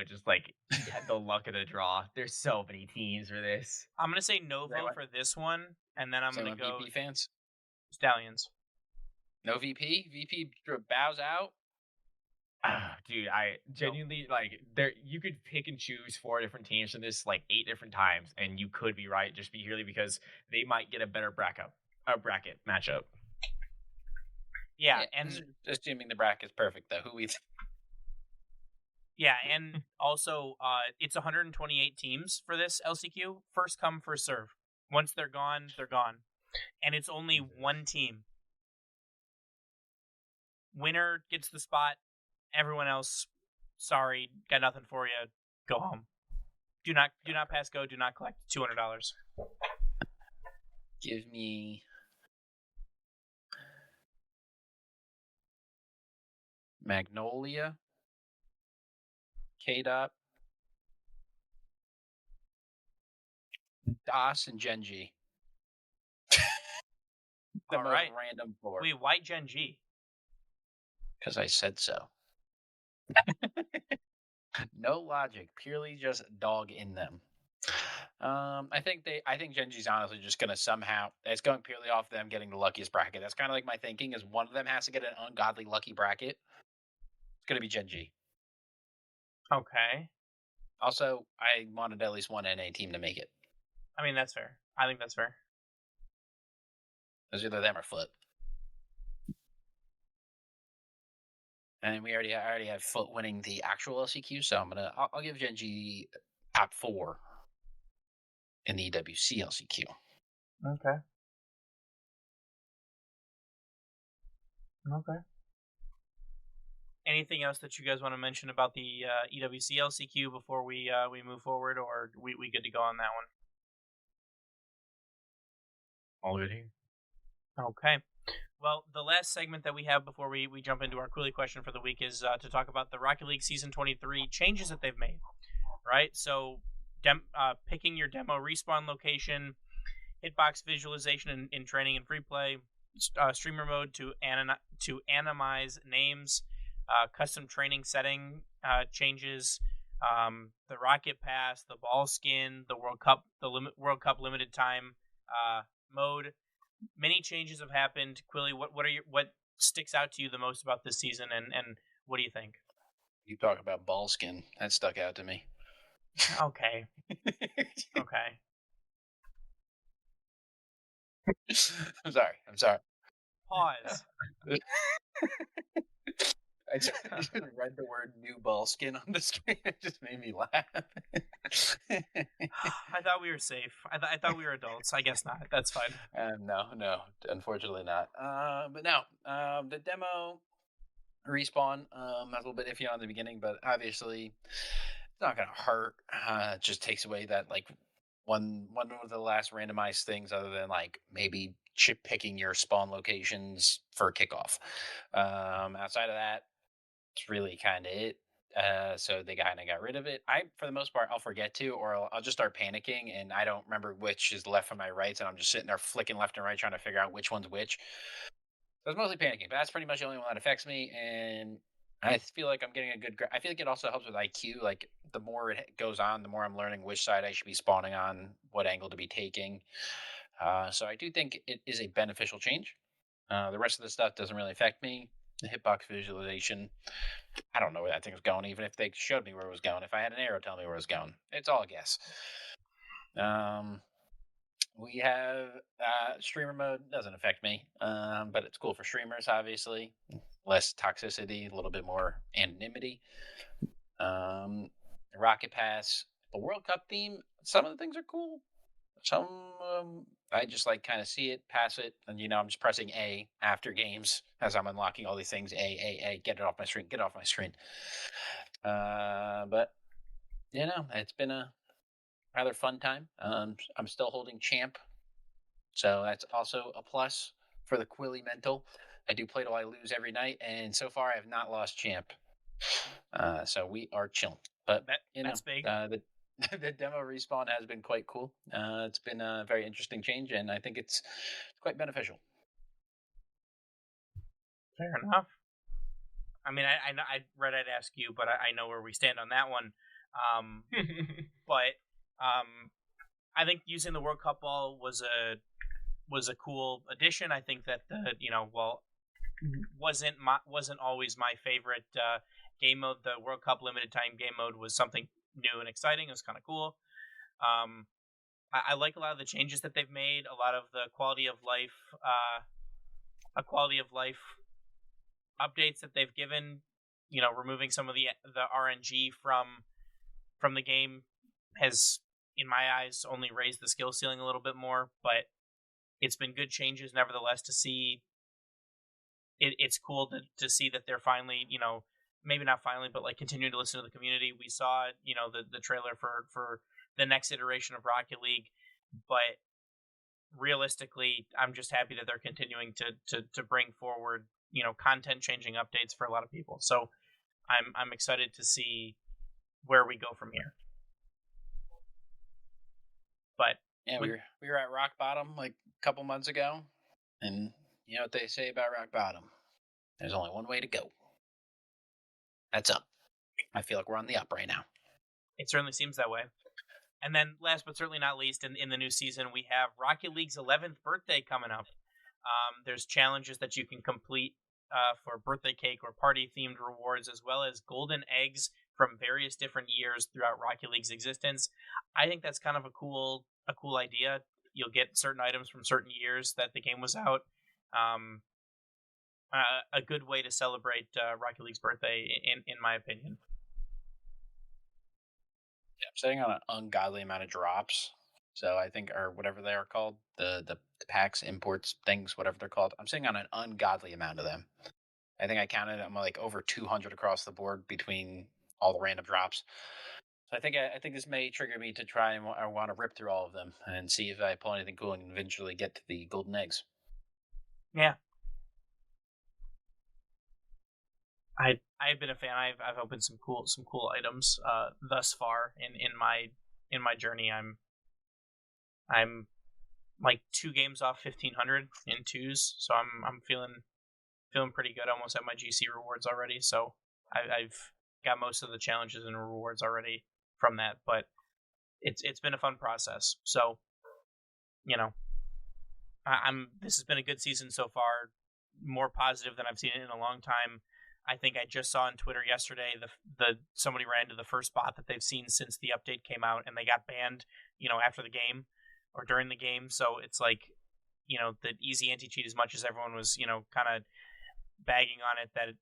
just like the luck of the draw. There's so many teams for this. I'm gonna say Novo for this one, and then I'm gonna go VP fans. Stallions. No VP. VP bows out. Dude, I genuinely there. You could pick and choose 4 different teams from this 8 different times, and you could be right just purely because they might get a better bracket matchup. Yeah, and assuming the bracket's perfect, though, who we. Yeah, and also it's 128 teams for this LCQ. First come, first serve. Once they're gone, they're gone, and it's only one team. Winner gets the spot. Everyone else, sorry, got nothing for you. Go home. Do not pass go. Do not collect $200. Give me Magnolia, KDOT, DOS, and Genji. The most random 4. Wait, why Genji? Because I said so. No logic, purely just dog in them. I think Genji's honestly just gonna somehow. It's going purely off them getting the luckiest bracket. That's kind of like my thinking. Is one of them has to get an ungodly lucky bracket. It's gonna be Genji. Okay. Also, I wanted at least one NA team to make it. I mean, that's fair. I think that's fair. It was either them or Foot. And we already have Foot winning the actual LCQ, so I'll give Genji top 4 in the EWC LCQ. Okay. Anything else that you guys want to mention about the EWC LCQ before we move forward, or we good to go on that one? All good here. Okay. Well, the last segment that we have before we jump into our Quilly question for the week is to talk about the Rocket League Season 23 changes that they've made, right? So picking your demo respawn location, hitbox visualization in training and free play, streamer mode to anonymize names, custom training setting changes, the Rocket Pass, the ball skin, the World Cup limited time mode. Many changes have happened. Quilly, what sticks out to you the most about this season, and what do you think? You talk about ball skin. That stuck out to me. Okay. Okay. I'm sorry. Pause. I just read the word new ball skin on the screen. It just made me laugh. I thought we were safe. I thought we were adults. I guess not. That's fine. No, unfortunately not. But no, the demo respawn, I was a little bit iffy on the beginning, but obviously it's not going to hurt. It just takes away that one of the last randomized things, other than like maybe chip picking your spawn locations for kickoff. Outside of that, it's really kind of it. So they kind of got rid of it. For the most part, I'll forget to, or I'll just start panicking, and I don't remember which is left and my rights, and I'm just sitting there flicking left and right trying to figure out which one's which. So it's mostly panicking, but that's pretty much the only one that affects me, and I feel like I'm getting a good. I feel like it also helps with IQ. Like the more it goes on, the more I'm learning which side I should be spawning on, what angle to be taking. So I do think it is a beneficial change. The rest of the stuff doesn't really affect me. The hitbox visualization, I don't know where that thing was going. Even if they showed me where it was going, if I had an arrow tell me where it was going, it's all a guess. We have streamer mode, doesn't affect me, but it's cool for streamers, obviously. Less toxicity, a little bit more anonymity. Rocket Pass, the World Cup theme, some of the things are cool. Some I just like kind of see it, pass it, and I'm just pressing A after games as I'm unlocking all these things. A, get it off my screen, get it off my screen. But it's been a rather fun time. I'm still holding champ, so that's also a plus for the Quilly mental. I do play till I lose every night, and so far I have not lost champ. So we are chilling. But that's big. The demo respawn has been quite cool. It's been a very interesting change, and I think it's quite beneficial. Fair enough. I mean, I read I'd ask you, but I know where we stand on that one. But I think using the World Cup ball was a cool addition. I think that wasn't always my favorite game mode. The World Cup limited time game mode was something new and exciting. It was kind of cool. I like a lot of the changes that they've made. A lot of the quality of life updates that they've given. Removing some of the RNG from the game has, in my eyes, only raised the skill ceiling a little bit more. But it's been good changes, nevertheless. To see it's cool to see that they're finally, maybe not finally, but like continuing to listen to the community. We saw, the trailer for the next iteration of Rocket League, but realistically, I'm just happy that they're continuing to bring forward, content changing updates for a lot of people. So I'm excited to see where we go from here. But yeah, we were at rock bottom like a couple months ago, and you know what they say about rock bottom? There's only one way to go. That's up. I feel like we're on the up right now. It certainly seems that way. And then last but certainly not least, in the new season, we have Rocket League's 11th birthday coming up. There's challenges that you can complete for birthday cake or party-themed rewards, as well as golden eggs from various different years throughout Rocket League's existence. I think that's kind of a cool idea. You'll get certain items from certain years that the game was out. A good way to celebrate Rocket League's birthday, in my opinion. Yeah, I'm sitting on an ungodly amount of drops. So I think, or whatever they are called, the packs, imports, things, whatever they're called. I'm sitting on an ungodly amount of them. I think I counted. I'm like over 200 across the board between all the random drops. So I think this may trigger me to try and I want to rip through all of them and see if I pull anything cool and eventually get to the golden eggs. Yeah. I've been a fan. I've opened some cool items thus far in my journey. I'm like 2 games off 1,500 in twos, so I'm feeling pretty good. Almost at my GC rewards already, so I've got most of the challenges and rewards already from that. But it's been a fun process. So this has been a good season so far. More positive than I've seen it in a long time. I think I just saw on Twitter yesterday the somebody ran into the first bot that they've seen since the update came out, and they got banned, after the game or during the game. So it's like, the easy anti-cheat, as much as everyone was, kind of bagging on it that,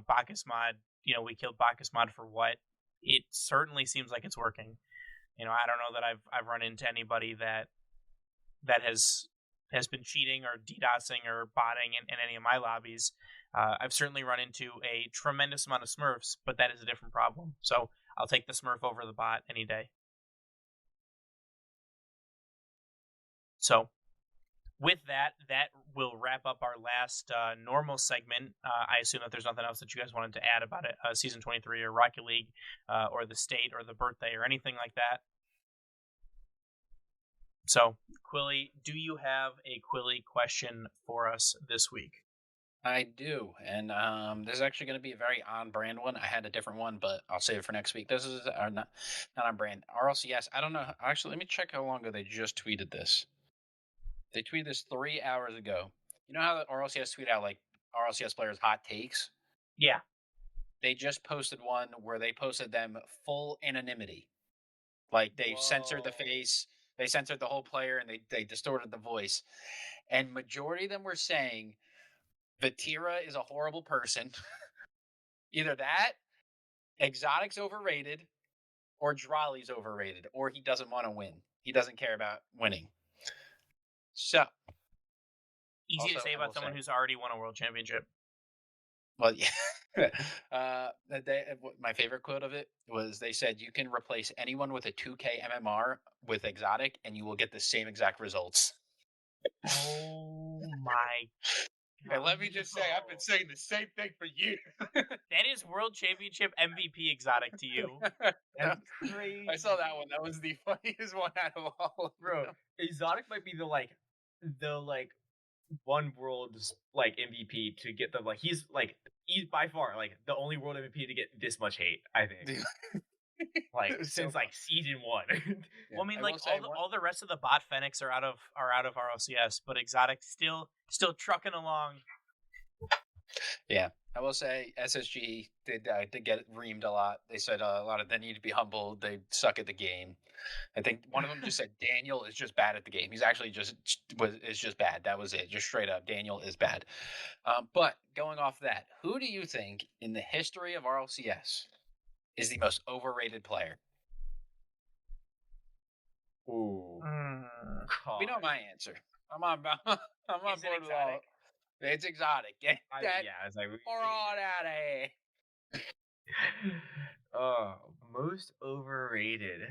Bacchus mod, we killed Bacchus mod for what? It certainly seems like it's working. I don't know that I've run into anybody that has been cheating or DDoSing or botting in any of my lobbies. I've certainly run into a tremendous amount of Smurfs, but that is a different problem. So I'll take the Smurf over the bot any day. So with that will wrap up our last normal segment. I assume that there's nothing else that you guys wanted to add about it, Season 23 or Rocket League or the state or the birthday or anything like that. So, Quilly, do you have a Quilly question for us this week? I do, and this is actually going to be a very on-brand one. I had a different one, but I'll save it for next week. This is not on brand. RLCS. I don't know. Actually, let me check how long ago they just tweeted this. They tweeted this 3 hours ago. You know how the RLCS tweet out like RLCS players' hot takes? Yeah. They just posted one where they posted them full anonymity. Like they censored the face, they censored the whole player, and they distorted the voice. And majority of them were saying Vatira is a horrible person. Either that, Exotic's overrated, or Drali's overrated, or he doesn't want to win. He doesn't care about winning. So easy also, to say about someone who's already won a world championship. Well, yeah. My favorite quote of it was they said you can replace anyone with a 2K MMR with Exotic, and you will get the same exact results. Oh my! And let me just say, I've been saying the same thing for years. That is World Championship MVP Exotic to you. That's crazy. I saw that one. That was the funniest one out of all of Bro, them. Exotic might be the one world MVP to get the he's by far the only world MVP to get this much hate, I think. Since season 1. Well, I mean, all the rest of the bot Fenix are out of RLCS, but Exotic still trucking along. Yeah, I will say SSG did get reamed a lot. They said a lot of they need to be humbled. They suck at the game. I think one of them just said Daniel is just bad at the game. He's actually just bad. That was it. Just straight up, Daniel is bad. But going off that, who do you think in the history of RLCS is the most overrated player? Ooh. We know my answer. I'm on board with all. It's Exotic. Get that fraud out of here. Most overrated.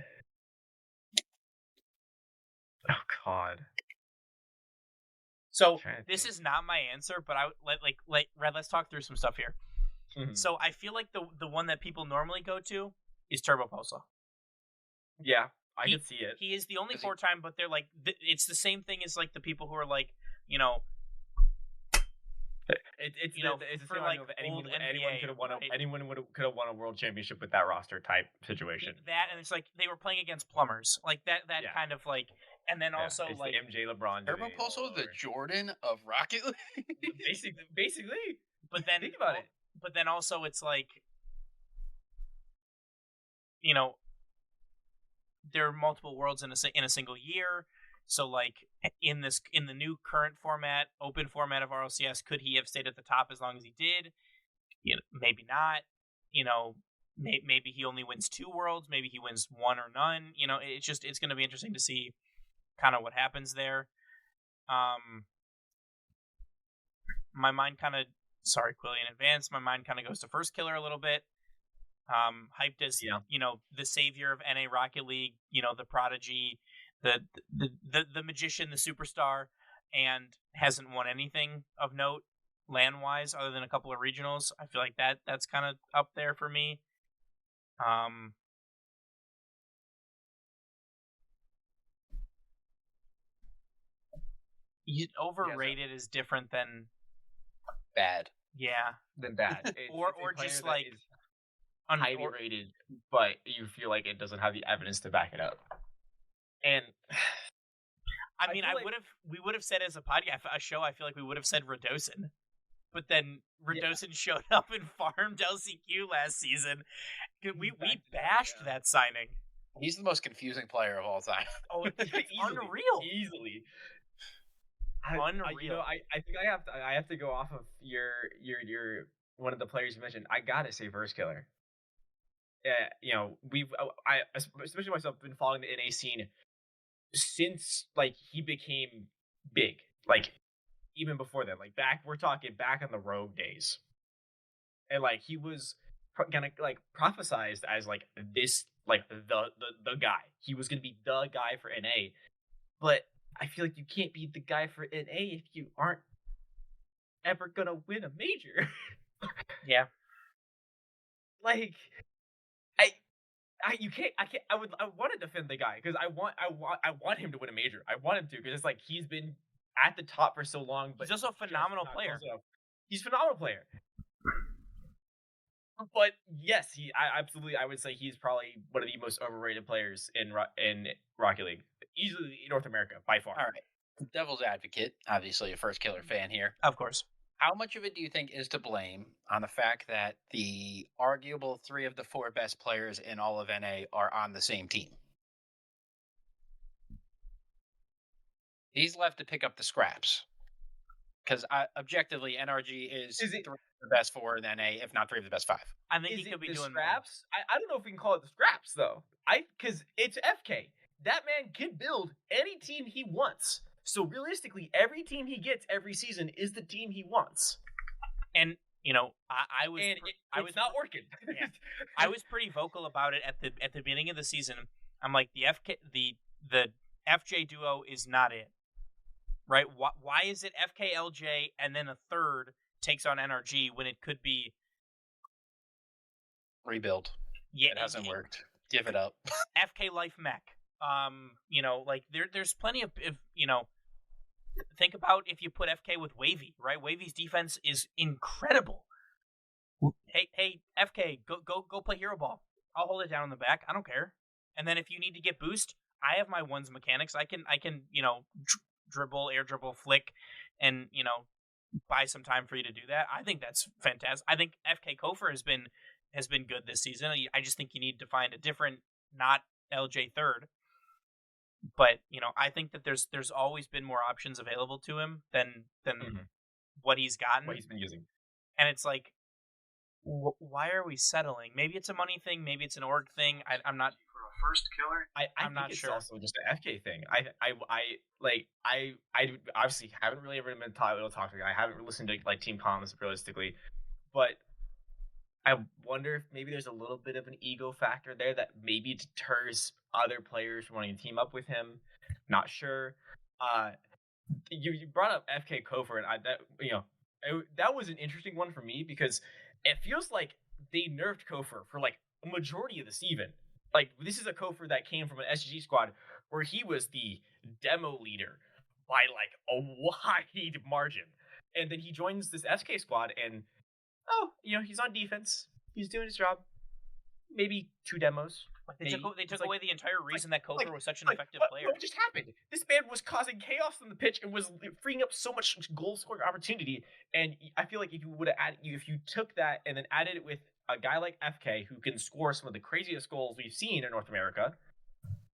Oh God. So this is not my answer, but I Red. Let's talk through some stuff here. Mm-hmm. So I feel like the one that people normally go to is Turbo Posa. Yeah, I can see it. He is the only 4-time, but they're it's the same thing as the people who are it's for anyone could have won anyone could have won a world championship with that roster type situation. That and it's they were playing against plumbers that yeah. Kind of and then also it's the MJ LeBron. Turbo Posa, the Jordan of Rocket League. basically. But then think about it. But then also it's there are multiple worlds in a single year. So in the new current format, open format of RLCS, could he have stayed at the top as long as he did? Maybe not. Maybe he only wins 2 worlds. Maybe he wins 1 or none. It's going to be interesting to see kind of what happens there. My mind kind of, sorry, Quilly, in advance. My mind kind of goes to First Killer a little bit. Hyped as the savior of NA Rocket League. The prodigy. The magician, the superstar, and hasn't won anything of note land-wise other than a couple of regionals. I feel like that's kind of up there for me. Overrated is different than bad. Yeah, than bad. or just highly rated, but you feel like it doesn't have the evidence to back it up. And I mean, we would have said as a podcast, a show, I feel like we would have said Radosin, but then Radosin showed up and farmed LCQ last season. We bashed that signing. He's the most confusing player of all time. Oh, it's unreal. Easily. Unreal. I think I have to go off of your one of the players you mentioned. I gotta say First Killer. I especially myself been following the NA scene since he became big, even before that, we're talking back in the Rogue days, and he was gonna prophesized as this the guy. He was gonna be the guy for NA, but I feel like you can't be the guy for NA if you aren't ever gonna win a major. Yeah. Like, you can't. I can't. I want to defend the guy because I want him to win a major. I want him to because it's like he's been at the top for so long. But He's also a just phenomenal not player. close enough. He's a phenomenal player. But yes, I absolutely, I would say he's probably one of the most overrated players in Rocket League, easily in North America by far. All right, devil's advocate, obviously a First Killer fan here. Of course. How much of it do you think is to blame on the fact that the arguable 3 of the 4 best players in all of NA are on the same team? He's left to pick up the scraps. Because objectively, NRG is 3 of the best 4 in NA, if not 3 of the best 5. I think Is he could be the doing scraps? I don't know if we can call it the scraps though. Because it's FK. That man can build any team he wants. So realistically, every team he gets every season is the team he wants. And you know, I was not working. Yeah. I was pretty vocal about it at the beginning of the season. I'm like, the FJ duo is not it. Right? Why is it FK LJ and then a third takes on NRG when it could be rebuild? Yeah, it hasn't worked. Give it up. FK Life Mech. You know, like there's plenty of you know. Think about if you put FK with Wavy, right? Wavy's defense is incredible. Hey, FK, go play hero ball. I'll hold it down in the back. I don't care. And then if you need to get boost, I have my ones mechanics. I can you know dribble, air dribble, flick, and you know buy some time for you to do that. I think that's fantastic. I think FK Kofer has been good this season. I just think you need to find a different, not LJ third. But you know, I think that there's always been more options available to him than what he's gotten, what he's been using. And it's like, why are we settling? Maybe it's a money thing. Maybe it's an org thing. I'm not for a First Killer. I'm not sure. It's also just an FK thing. I obviously haven't really ever been able to talk to the guy. I haven't listened to like team comms realistically, but I wonder if maybe there's a little bit of an ego factor there that maybe deters other players from wanting to team up with him. Not sure. You brought up FK Kofer, and that was an interesting one for me because it feels like they nerfed Kofer for like a majority of the season. Like this is a Kofer that came from an SGG squad where he was the demo leader by like a wide margin, and then he joins this SK squad and he's on defense. He's doing his job. Maybe 2 demos. They took away the entire reason that Kofer was such an effective player. What just happened? This man was causing chaos on the pitch and was freeing up so much goal scoring opportunity. And I feel like if you took that and then added it with a guy like FK who can score some of the craziest goals we've seen in North America,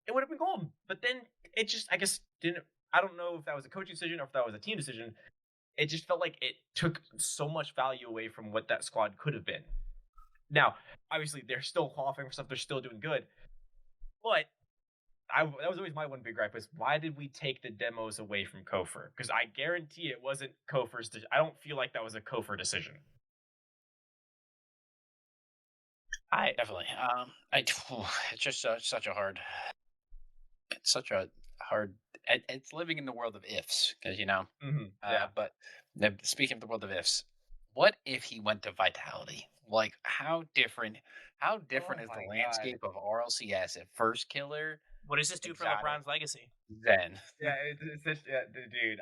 it would have been golden. But then it just, I guess, didn't. I don't know if that was a coaching decision or if that was a team decision. It just felt like it took so much value away from what that squad could have been. Now, obviously, they're still qualifying for stuff. They're still doing good. But that was always my one big gripe was, why did we take the demos away from Kofer? Because I guarantee it wasn't Kofer's decision. I don't feel like that was a Kofer decision. Definitely. It's just such a hard... It's such a hard... It's living in the world of ifs, because, yeah. But speaking of the world of ifs, what if he went to Vitality? Like, how different is the landscape of RLCS at First Killer? What does this do for LeBron's legacy? Then, dude.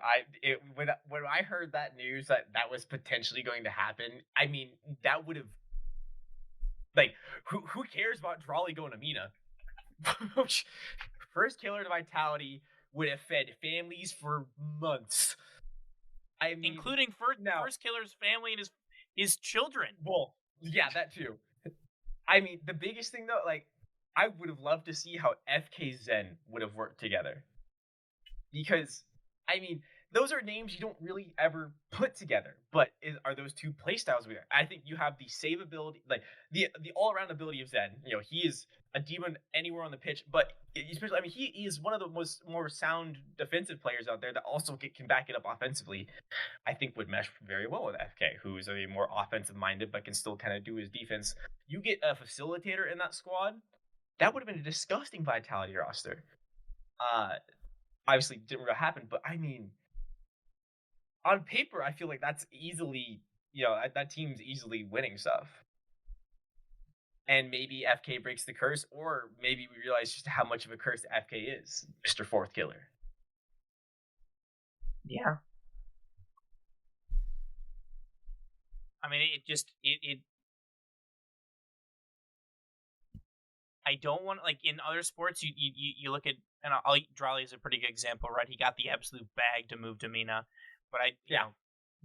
When I heard that news that was potentially going to happen, I mean, that would have like who cares about Drawley going to Mina? First Killer to Vitality would have fed families for months. I mean, including First Killer's family and his children. Well, yeah, that too. I mean, the biggest thing though, like, I would have loved to see how FK Zen would have worked together. Because, I mean, those are names you don't really ever put together. But are those two playstyles we are? I think you have the save ability, like the all-around ability of Zen. He is a demon anywhere on the pitch, but especially, I mean, he is one of the more sound defensive players out there that also can back it up offensively. I think would mesh very well with FK, who is a more offensive-minded but can still kind of do his defense. You get a facilitator in that squad, that would have been a disgusting Vitality roster. obviously didn't really happen. But I mean, on paper, I feel like that's easily, that team's easily winning stuff. And maybe FK breaks the curse, or maybe we realize just how much of a curse FK is, Mr. Fourth Killer. Yeah. I mean, I don't want, like, in other sports, you look at, and Drali is a pretty good example, right? He got the absolute bag to move to Mina, but you know,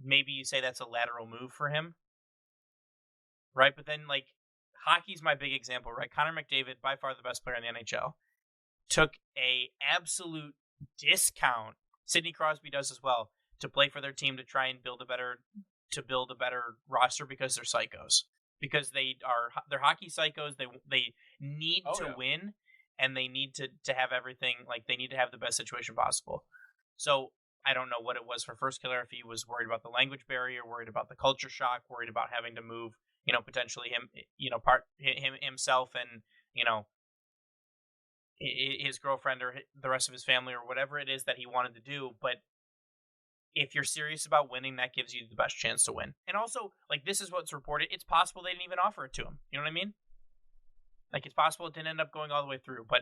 maybe you say that's a lateral move for him, right? But then, like, hockey's my big example, right? Connor McDavid, by far the best player in the NHL, took a absolute discount. Sidney Crosby does as well, to play for their team, to try and build a better roster, because they're psychos. Because they're hockey psychos. They need to win, and they need to have everything. Like, they need to have the best situation possible. So I don't know what it was for First Killer, if he was worried about the language barrier, worried about the culture shock, worried about having to move, potentially himself and, his girlfriend or the rest of his family, or whatever it is that he wanted to do. But if you're serious about winning, that gives you the best chance to win. And also, like, this is what's reported, it's possible they didn't even offer it to him. You know what I mean? Like, it's possible it didn't end up going all the way through. But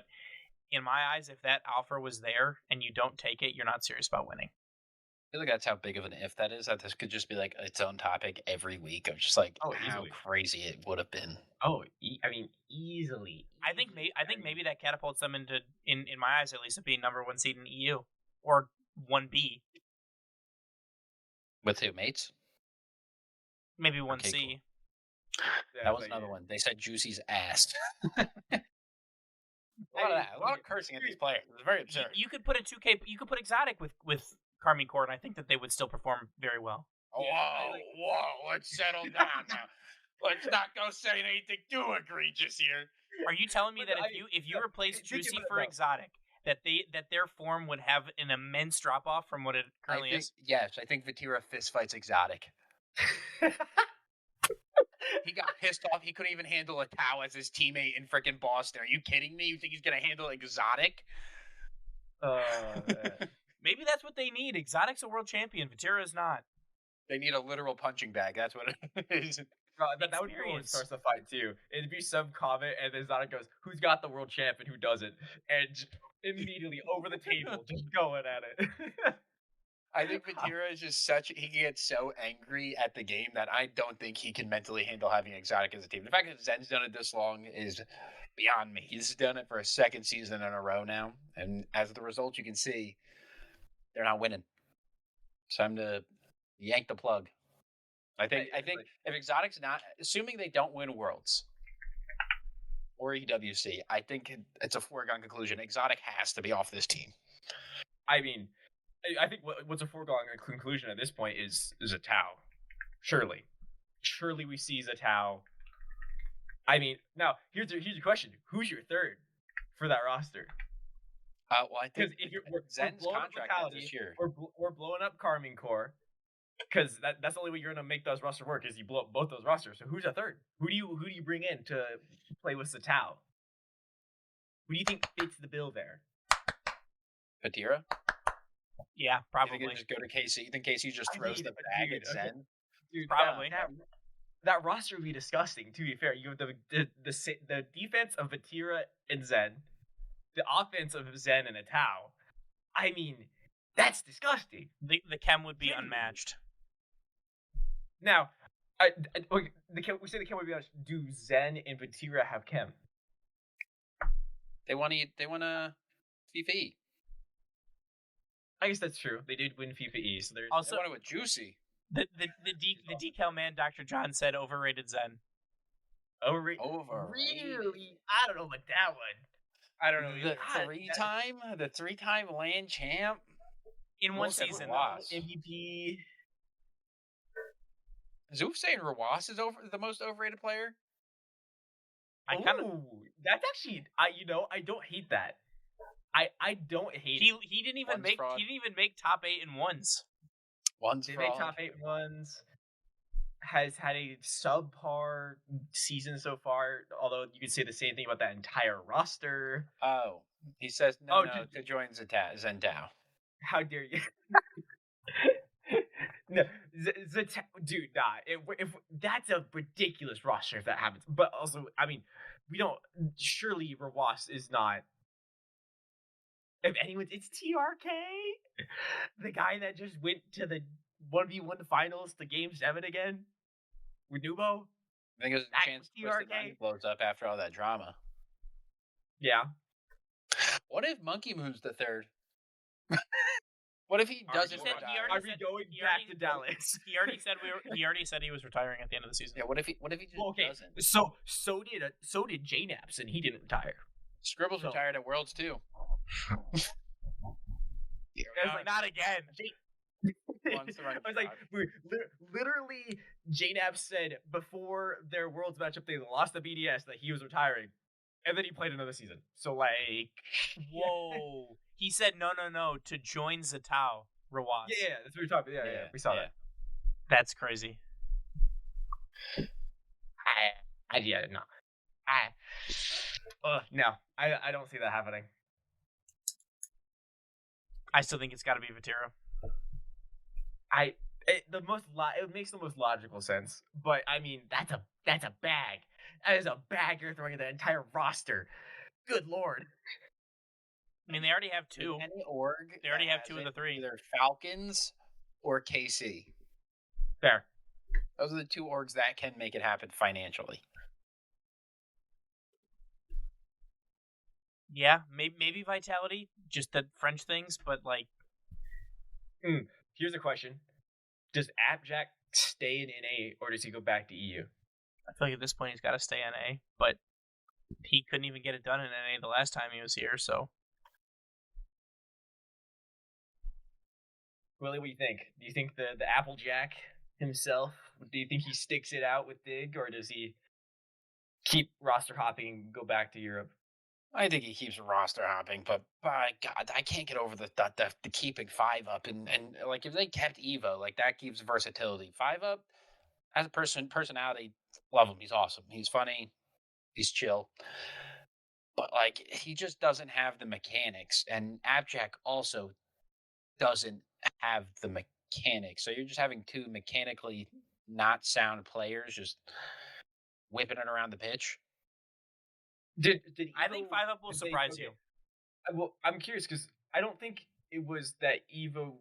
in my eyes, if that offer was there and you don't take it, you're not serious about winning. I feel like that's how big of an if that is, that this could just be like its own topic every week of just like how easily. crazy it would have been. I mean, easily. I think maybe that catapults them into, in my eyes at least, being number 1 seed in EU or 1B. With who, mates? Maybe 1C. Okay, cool. That was another one. They said Juicy's ass. A lot of cursing at these players. It was very absurd. You could put a 2K. You could put Exotic with Carmine Corp, and I think that they would still perform very well. Whoa! Let's settle down now. Let's not go saying anything too egregious here. Are you telling me that if you replace Juicy for Exotic, that their form would have an immense drop off from what it currently is? Yes, I think Vatira fist fights Exotic. He got pissed off. He couldn't even handle a Tau as his teammate in freaking Boston. Are you kidding me? You think he's gonna handle Exotic? Maybe that's what they need. Exotic's a world champion. Vatira is not. They need a literal punching bag. That's what it is. That would be what starts the fight too. It'd be some comment, and then Exotic goes, "Who's got the world champ and who doesn't?" And immediately over the table, just going at it. I think Vatira is just he gets so angry at the game that I don't think he can mentally handle having Exotic as a team. The fact that Zen's done it this long is beyond me. He's done it for a second season in a row now, and as the result you can see, they're not winning. It's time to yank the plug. I think if Exotic's not, assuming they don't win Worlds or EWC, I think it's a foregone conclusion. Exotic has to be off this team. I mean, I think what's a foregone conclusion at this point is a Tau. Surely we see a Tau. I mean, now here's your question: who's your third for that roster? Well, I think if Zen's contract this year, we're blowing up Carmine Corp, because that's the only way you're gonna make those rosters work is you blow up both those rosters. So who's a third? Who do you bring in to play with Satao? Who do you think fits the bill there? Patira? Yeah, probably. You think just go to KC? You think KC just throws the bag at Zen? Dude, probably. That roster would be disgusting. To be fair, you have the defense of Vatira and Zen, the offense of Zen and Atau. I mean, that's disgusting. The chem would be unmatched. Now, we say the chem would be unmatched. Do Zen and Vatira have chem? They want to FIFA. I guess that's true. They did win FIFA E, so there's also they won it with Juicy. The decal man, Dr. John, said overrated Zen. Overrated. Really? I don't know about that one. I don't know. The three-time land champ in one season. MVP. Zoof saying Rawas is the most overrated player. That's actually I don't hate that. I don't hate it. He didn't even make top 8 in ones. Did make top 8 in ones. Has had a subpar season so far, although you could say the same thing about that entire roster. Oh, He says Oh, to join Zentao. How dare you? No, dude, nah. If that's a ridiculous roster if that happens. But also, I mean, we don't. Surely Rawas is not. If anyone's, it's TRK, the guy that just went to the 1v1 finals to Game 7 again with Nubo. I think there's a chance Twisted Mind blows up after all that drama. Yeah. What if Monkey Moon's the third? What if he doesn't retire? Are we going back to Dallas? He already said he was retiring at the end of the season. Yeah. What if he just doesn't? So did JNaps, and he didn't retire. Scribble's retired at Worlds too. I was like, not again. I was like, literally, JNaps said before their Worlds matchup they lost the BDS that he was retiring, and then he played another season. So like, whoa. He said no to join Zentao Rawas. Yeah, that's what we're talking about. Yeah, we saw that. That's crazy. No, I don't see that happening. I still think it's got to be Vatira. It makes the most logical sense, but I mean that's a bag. That is a bag you're throwing at the entire roster. Good lord. I mean, they already have two. Any org. They already have two of the three. Either Falcons or KC. Fair. Those are the two orgs that can make it happen financially. Yeah, maybe Vitality, just the French things, but like. Here's a question: does Abjack stay in NA or does he go back to EU? I feel like at this point he's got to stay NA, but he couldn't even get it done in NA the last time he was here. So. Willie, what do you think? Do you think the Applejack himself? Do you think he sticks it out with Dig, or does he keep roster hopping and go back to Europe? I think he keeps roster hopping, but by God, I can't get over the keeping 5-Up and like if they kept Evo, like that gives versatility. 5-Up as a personality, love him. He's awesome. He's funny. He's chill. But like he just doesn't have the mechanics, and Abjack also doesn't have the mechanics. So you're just having two mechanically not sound players just whipping it around the pitch. Did I think 5-Up will surprise you. Well, I'm curious because I don't think it was that Evo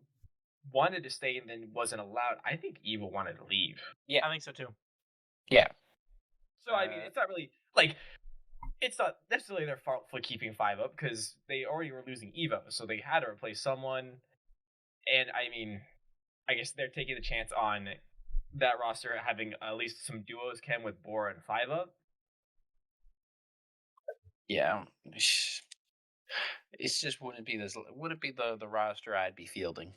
wanted to stay and then wasn't allowed. I think Evo wanted to leave. Yeah, I think so too. Yeah. So I mean, it's not really like it's not necessarily their fault for keeping 5-Up because they already were losing Evo, so they had to replace someone. And I mean, I guess they're taking the chance on that roster having at least some duos chem with Bora and 5-Up. Yeah, it just wouldn't be the roster I'd be fielding.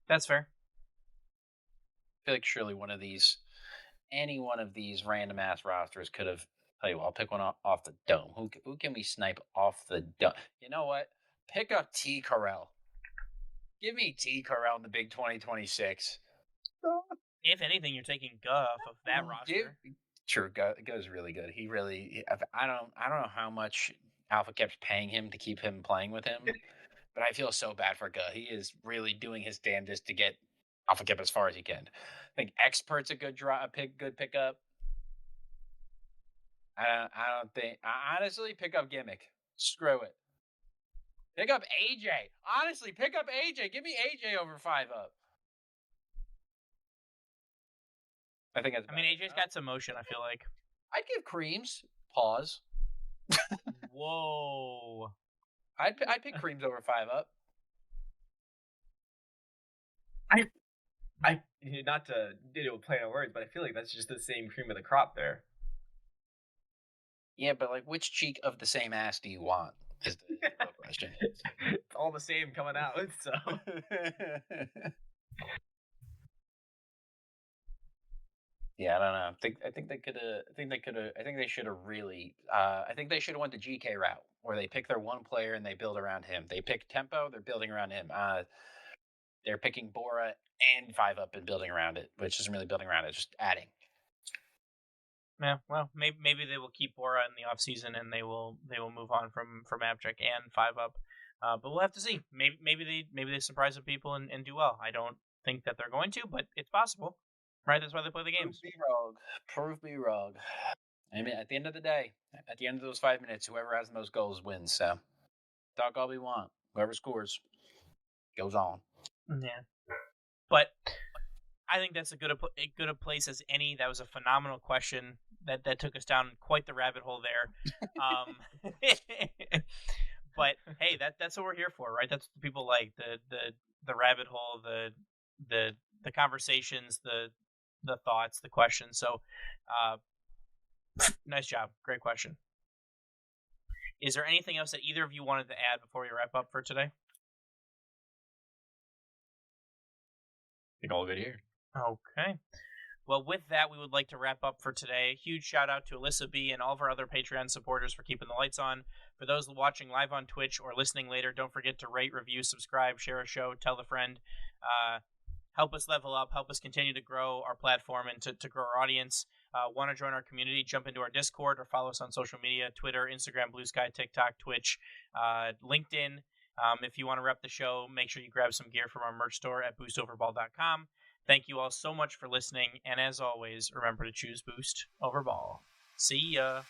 That's fair. I feel like surely any one of these random ass rosters could have. Tell you what, I'll pick one off the dome. Who can we snipe off the dome? You know what? Pick up T Corel. Give me T Corel in the big 2026. If anything, you're taking Guh off of that roster. True, Go's really good. He really. I don't know how much Alpha kept paying him to keep him playing with him, but I feel so bad for Go. He is really doing his damnedest to get Alpha Kep as far as he can. I think Expert's a good good pickup. I don't think. Honestly, pick up Gimmick. Screw it. Pick up AJ. Honestly, pick up AJ. Give me AJ over 5-Up. I think that's. I mean, AJ's got some motion. I feel like I'd give Creams pause. Whoa! I'd pick Creams over 5-Up. I not to play on words, but I feel like that's just the same cream of the crop there. Yeah, but like, which cheek of the same ass do you want? Is the real question. It's all the same coming out. So. Yeah, I don't know. I think they should have really. I think they should have went the GK route, where they pick their one player and they build around him. They pick Tempo, they're building around him. They're picking Bora and 5-Up and building around it, which isn't really building around it, just adding. Yeah, well, maybe they will keep Bora in the offseason and they will move on from Abject and 5UP. But we'll have to see. Maybe they surprise some people and do well. I don't think that they're going to, but it's possible, right? That's why they play the games. Prove me wrong. I mean, at the end of the day, at the end of those 5 minutes, whoever has the most goals wins. So, talk all we want. Whoever scores goes on. Yeah, but I think that's a good a place as any. That was a phenomenal question that took us down quite the rabbit hole there. But hey, that's what we're here for, right? That's what people like, the rabbit hole, the conversations, the thoughts, the questions. So, nice job, great question. Is there anything else that either of you wanted to add before we wrap up for today? I think all good here. Okay. Well, with that, we would like to wrap up for today. Huge shout out to Alyssa B and all of our other Patreon supporters for keeping the lights on. For those watching live on Twitch or listening later, don't forget to rate, review, subscribe, share a show, tell a friend. Help us level up, help us continue to grow our platform and to grow our audience. Want to join our community, jump into our Discord or follow us on social media, Twitter, Instagram, Blue Sky, TikTok, Twitch, LinkedIn. If you want to rep the show, make sure you grab some gear from our merch store at boostoverball.com. Thank you all so much for listening, and as always, remember to choose Boost over Ball. See ya!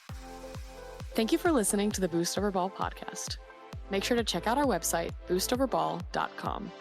Thank you for listening to the Boost Over Ball podcast. Make sure to check out our website, boostoverball.com.